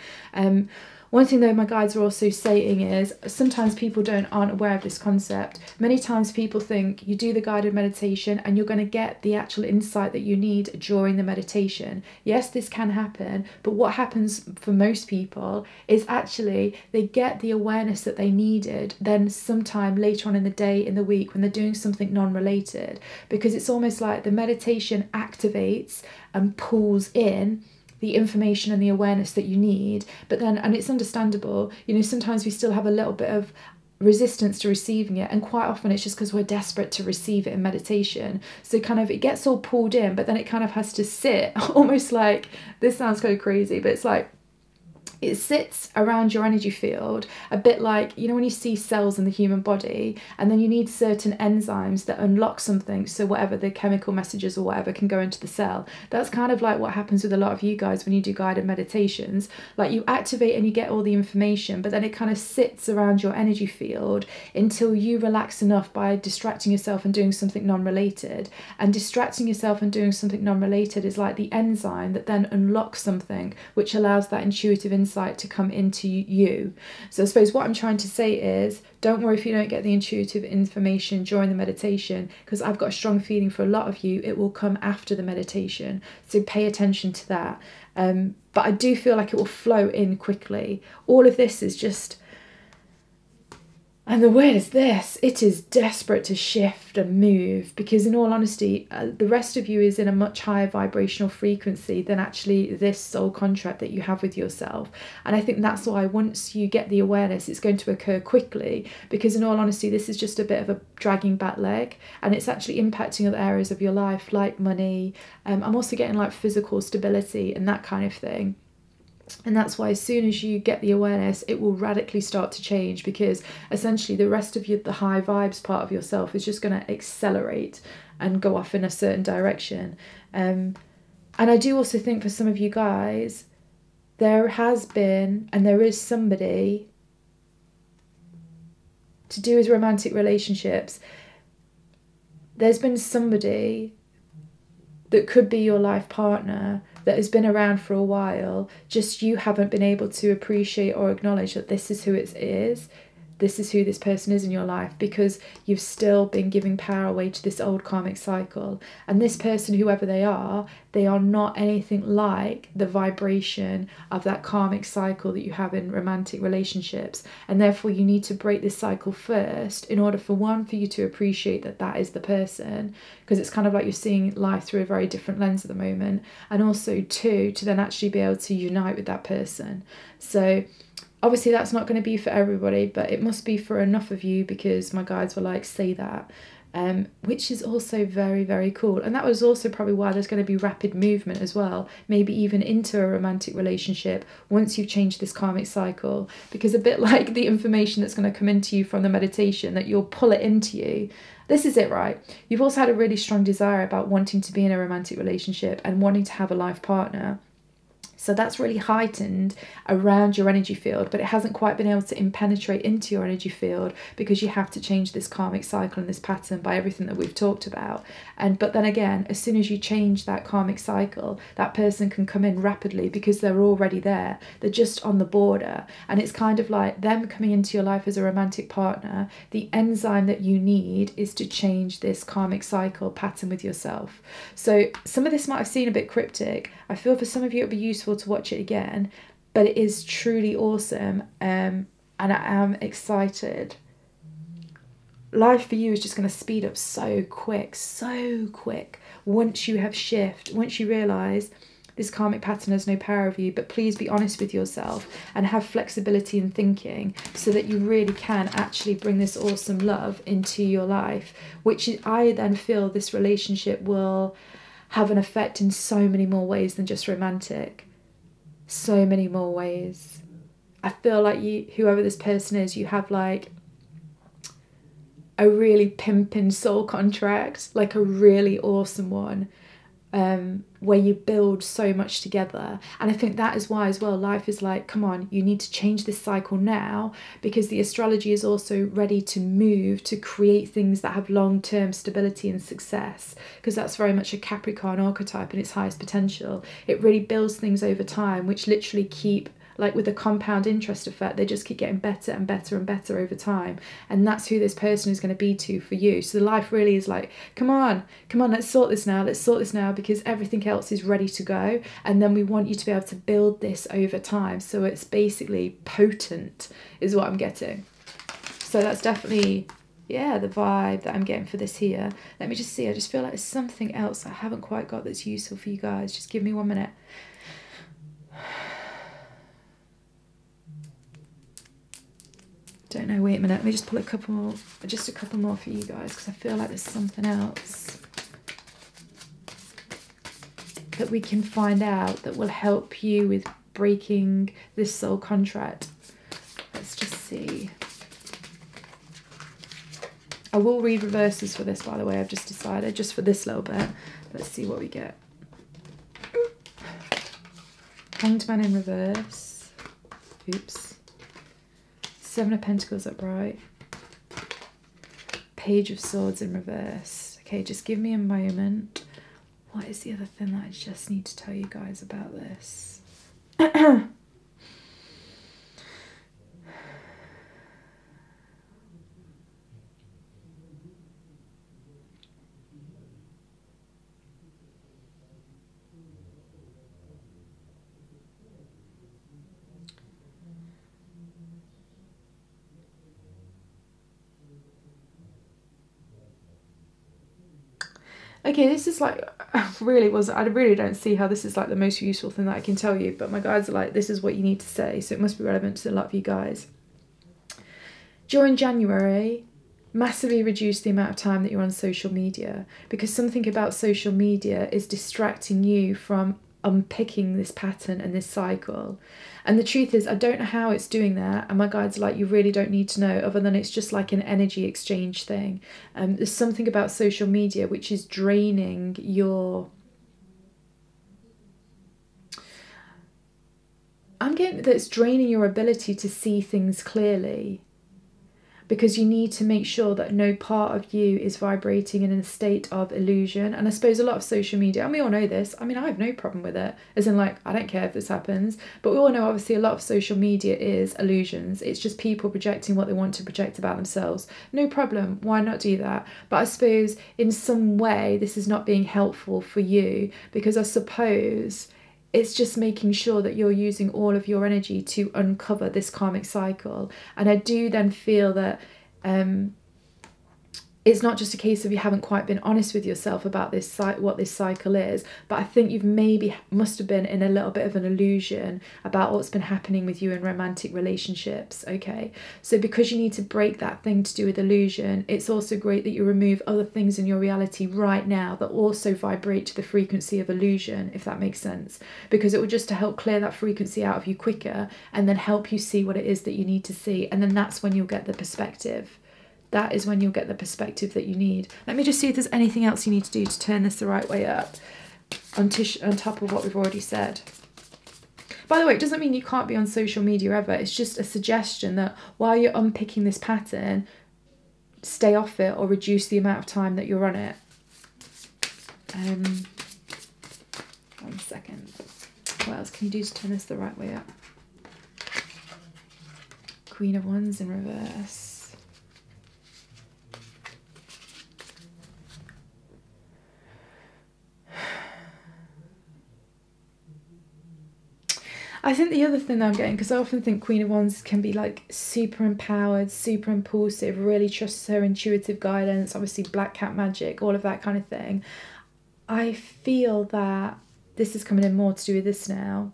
One thing though my guides are also saying is sometimes people aren't aware of this concept. Many times people think you do the guided meditation and you're going to get the actual insight that you need during the meditation. Yes, this can happen, but what happens for most people is actually they get the awareness that they needed then sometime later on in the day, in the week, when they're doing something non-related, because it's almost like the meditation activates and pulls in the information and the awareness that you need. But then, and it's understandable, you know, sometimes we still have a little bit of resistance to receiving it, and quite often it's just because we're desperate to receive it in meditation. So kind of it gets all pulled in, but then it kind of has to sit almost like, this sounds kind of crazy, but it's like it sits around your energy field, a bit like, you know, when you see cells in the human body and then you need certain enzymes that unlock something, so whatever the chemical messages or whatever can go into the cell. That's kind of like what happens with a lot of you guys when you do guided meditations. Like you activate and you get all the information, but then it kind of sits around your energy field until you relax enough by distracting yourself and doing something non-related. And distracting yourself and doing something non-related is like the enzyme that then unlocks something which allows that intuitive insight to come into you. So I suppose what I'm trying to say is, don't worry if you don't get the intuitive information during the meditation, because I've got a strong feeling for a lot of you it will come after the meditation, so pay attention to that. But I do feel like it will flow in quickly. All of this is just, and the word is this, it is desperate to shift and move, because in all honesty, the rest of you is in a much higher vibrational frequency than actually this soul contract that you have with yourself. And I think that's why once you get the awareness, it's going to occur quickly, because in all honesty, this is just a bit of a dragging back leg, and it's actually impacting other areas of your life, like money. I'm also getting like physical stability and that kind of thing. And that's why as soon as you get the awareness, it will radically start to change, because essentially the rest of the high vibes part of yourself is just going to accelerate and go off in a certain direction. And I do also think for some of you guys, there has been and there is somebody to do with romantic relationships. There's been somebody that could be your life partner that has been around for a while, just you haven't been able to appreciate or acknowledge that this is who it is. This is who this person is in your life, because you've still been giving power away to this old karmic cycle. And this person, whoever they are not anything like the vibration of that karmic cycle that you have in romantic relationships. And therefore you need to break this cycle first in order for one, for you to appreciate that that is the person, because it's kind of like you're seeing life through a very different lens at the moment. And also two, to then actually be able to unite with that person. So obviously that's not going to be for everybody, but it must be for enough of you, because my guides were like, say that, which is also very, very cool. And that was also probably why there's going to be rapid movement as well, maybe even into a romantic relationship once you've changed this karmic cycle, because a bit like the information that's going to come into you from the meditation, that you'll pull it into you. This is it, right? You've also had a really strong desire about wanting to be in a romantic relationship and wanting to have a life partner. So that's really heightened around your energy field, but it hasn't quite been able to impenetrate into your energy field, because you have to change this karmic cycle and this pattern by everything that we've talked about. But then again, as soon as you change that karmic cycle, that person can come in rapidly, because they're already there. They're just on the border. And it's kind of like them coming into your life as a romantic partner. The enzyme that you need is to change this karmic cycle pattern with yourself. So some of this might have seemed a bit cryptic. I feel for some of you it'll be useful to watch it again, but it is truly awesome, and I am excited. Life for you is just going to speed up so quick once you have once you realise this karmic pattern has no power over you. But please be honest with yourself and have flexibility in thinking, so that you really can actually bring this awesome love into your life, which I then feel this relationship will have an effect in so many more ways than just romantic. So many more ways. I feel like you, whoever this person is, you have like a really pimping soul contract, like a really awesome one, where you build so much together. And I think that is why as well, life is like, come on, you need to change this cycle now, because the astrology is also ready to move to create things that have long-term stability and success, because that's very much a Capricorn archetype in its highest potential. It really builds things over time which literally keep like with the compound interest effect, they just keep getting better and better and better over time. And that's who this person is going to be for you. So the life really is like, come on, let's sort this now, because everything else is ready to go. And then we want you to be able to build this over time. So it's basically potent is what I'm getting. So that's definitely, yeah, the vibe that I'm getting for this here. Let me just see. I just feel like there's something else I haven't quite got that's useful for you guys. Just give me 1 minute. Don't know, wait a minute. Let me just pull a couple more for you guys, because I feel like there's something else that we can find out that will help you with breaking this soul contract. Let's just see. I will read reverses for this, by the way. I've just decided, just for this little bit. Let's see what we get. Hanged Man in reverse. Oops. 7 of Pentacles upright. Page of Swords in reverse. Okay, just give me a moment. What is the other thing that I just need to tell you guys about this? Okay, this is like, I really don't see how this is like the most useful thing that I can tell you, but my guides are like, this is what you need to say, so it must be relevant to a lot of you guys. During January, massively reduce the amount of time that you're on social media, because something about social media is distracting you from unpicking this pattern and this cycle. And the truth is, I don't know how it's doing that, and my guides are like, you really don't need to know, other than it's just like an energy exchange thing. There's something about social media which is draining your... I'm getting that it's draining your ability to see things clearly, because you need to make sure that no part of you is vibrating in a state of illusion. And I suppose a lot of social media, and we all know this, I mean, I have no problem with it, as in like, I don't care if this happens, but we all know obviously a lot of social media is illusions. It's just people projecting what they want to project about themselves. No problem, why not do that? But I suppose in some way this is not being helpful for you, because I suppose it's just making sure that you're using all of your energy to uncover this karmic cycle. And I do then feel that it's not just a case of you haven't quite been honest with yourself about this, what this cycle is, but I think you've must have been in a little bit of an illusion about what's been happening with you in romantic relationships, okay? So because you need to break that thing to do with illusion, it's also great that you remove other things in your reality right now that also vibrate to the frequency of illusion, if that makes sense, because it will just to help clear that frequency out of you quicker, and then help you see what it is that you need to see, and then that's when you'll get the perspective. That is when you'll get the perspective that you need. Let me just see if there's anything else you need to do to turn this the right way up on top of what we've already said. By the way, it doesn't mean you can't be on social media ever. It's just a suggestion that while you're unpicking this pattern, stay off it or reduce the amount of time that you're on it. 1 second. What else can you do to turn this the right way up? Queen of Wands in reverse. I think the other thing that I'm getting, because I often think Queen of Wands can be like super empowered, super impulsive, really trusts her intuitive guidance, obviously black cat magic, all of that kind of thing. I feel that this is coming in more to do with this now.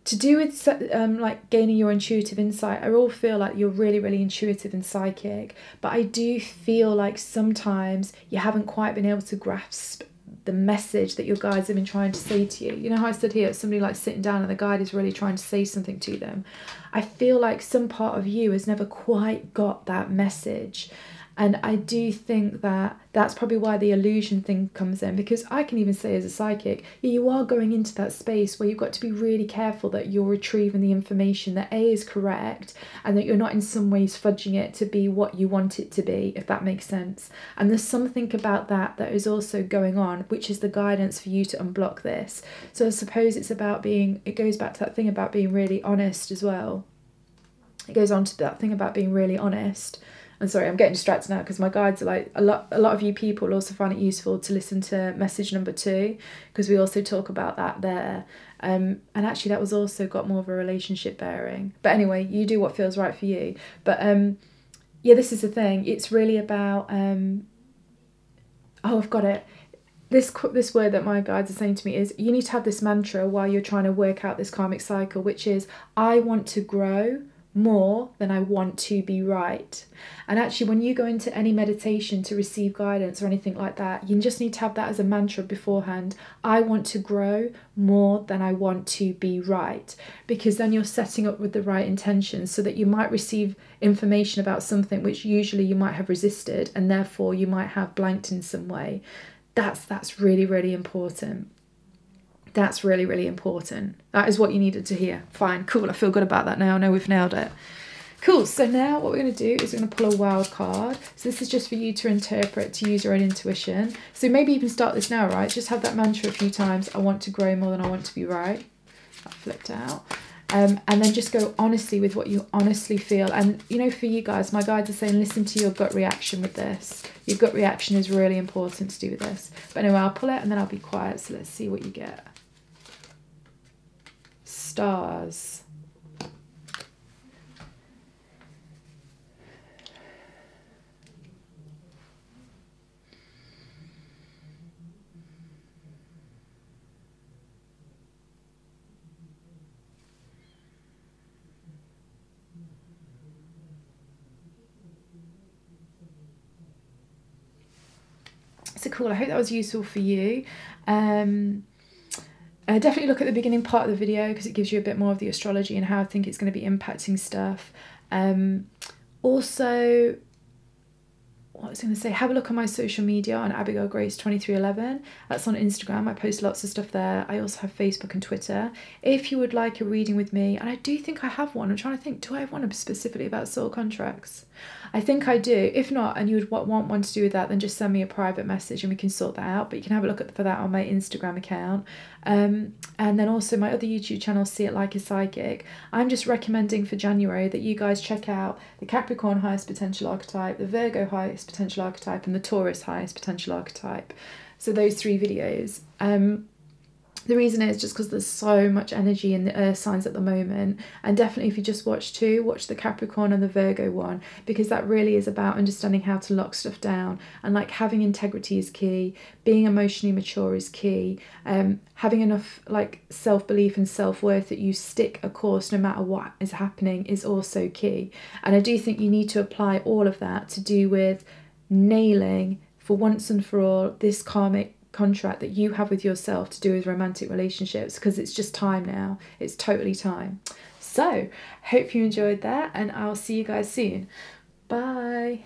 To do with like gaining your intuitive insight, I all feel like you're really, really intuitive and psychic, but I do feel like sometimes you haven't quite been able to grasp the message that your guides have been trying to say to you. You know how I stood here, it's somebody like sitting down and the guide is really trying to say something to them. I feel like some part of you has never quite got that message. And I do think that that's probably why the illusion thing comes in, because I can even say as a psychic, you are going into that space where you've got to be really careful that you're retrieving the information that A is correct, and that you're not in some ways fudging it to be what you want it to be, if that makes sense. And there's something about that that is also going on, which is the guidance for you to unblock this. So I suppose it's about being, it goes back to that thing about being really honest as well. It goes on to that thing about being really honest. And sorry, I'm getting distracted now because my guides are like, a lot of you people also find it useful to listen to message number 2, because we also talk about that there. And actually that was also got more of a relationship bearing. But anyway, you do what feels right for you. But yeah, this is the thing. It's really about, oh, I've got it. This word that my guides are saying to me is, you need to have this mantra while you're trying to work out this karmic cycle, which is, I want to grow more than I want to be right. And actually, when you go into any meditation to receive guidance or anything like that, you just need to have that as a mantra beforehand. I want to grow more than I want to be right, because then you're setting up with the right intentions, so that you might receive information about something which usually you might have resisted, and therefore you might have blanked in some way. That's really, really important. That's really, really important. That is what you needed to hear. Fine, cool. I feel good about that now. I know we've nailed it. Cool. So now what we're going to do is we're going to pull a wild card. So this is just for you to interpret, to use your own intuition. So maybe even start this now, right? Just have that mantra a few times. I want to grow more than I want to be right. That flipped out. And then just go honestly with what you honestly feel. And, you know, for you guys, my guides are saying listen to your gut reaction with this. Your gut reaction is really important to do with this. But anyway, I'll pull it and then I'll be quiet. So let's see what you get. Stars. So cool. I hope that was useful for you. Definitely look at the beginning part of the video, because it gives you a bit more of the astrology and how I think it's going to be impacting stuff. Also, what was I going to say? Have a look on my social media on Abigail Grace 2311. That's on Instagram. I post lots of stuff there. I also have Facebook and Twitter. If you would like a reading with me, and I do think I have one. I'm trying to think, do I have one specifically about soul contracts? I think I do. If not, and you would want one to do with that, then just send me a private message and we can sort that out. But you can have a look for that on my Instagram account. And then also my other YouTube channel, See It Like a Psychic. I'm just recommending for January that you guys check out the Capricorn highest potential archetype, the Virgo highest potential archetype, and the Taurus highest potential archetype. So those 3 videos. The reason is just because there's so much energy in the earth signs at the moment, and definitely if you just watch 2, watch the Capricorn and the Virgo one, because that really is about understanding how to lock stuff down, and like having integrity is key, being emotionally mature is key, having enough like self-belief and self-worth that you stick a course no matter what is happening is also key. And I do think you need to apply all of that to do with nailing for once and for all this karmic contract that you have with yourself to do with romantic relationships, because it's just time now. It's totally time. So hope you enjoyed that, and I'll see you guys soon. Bye.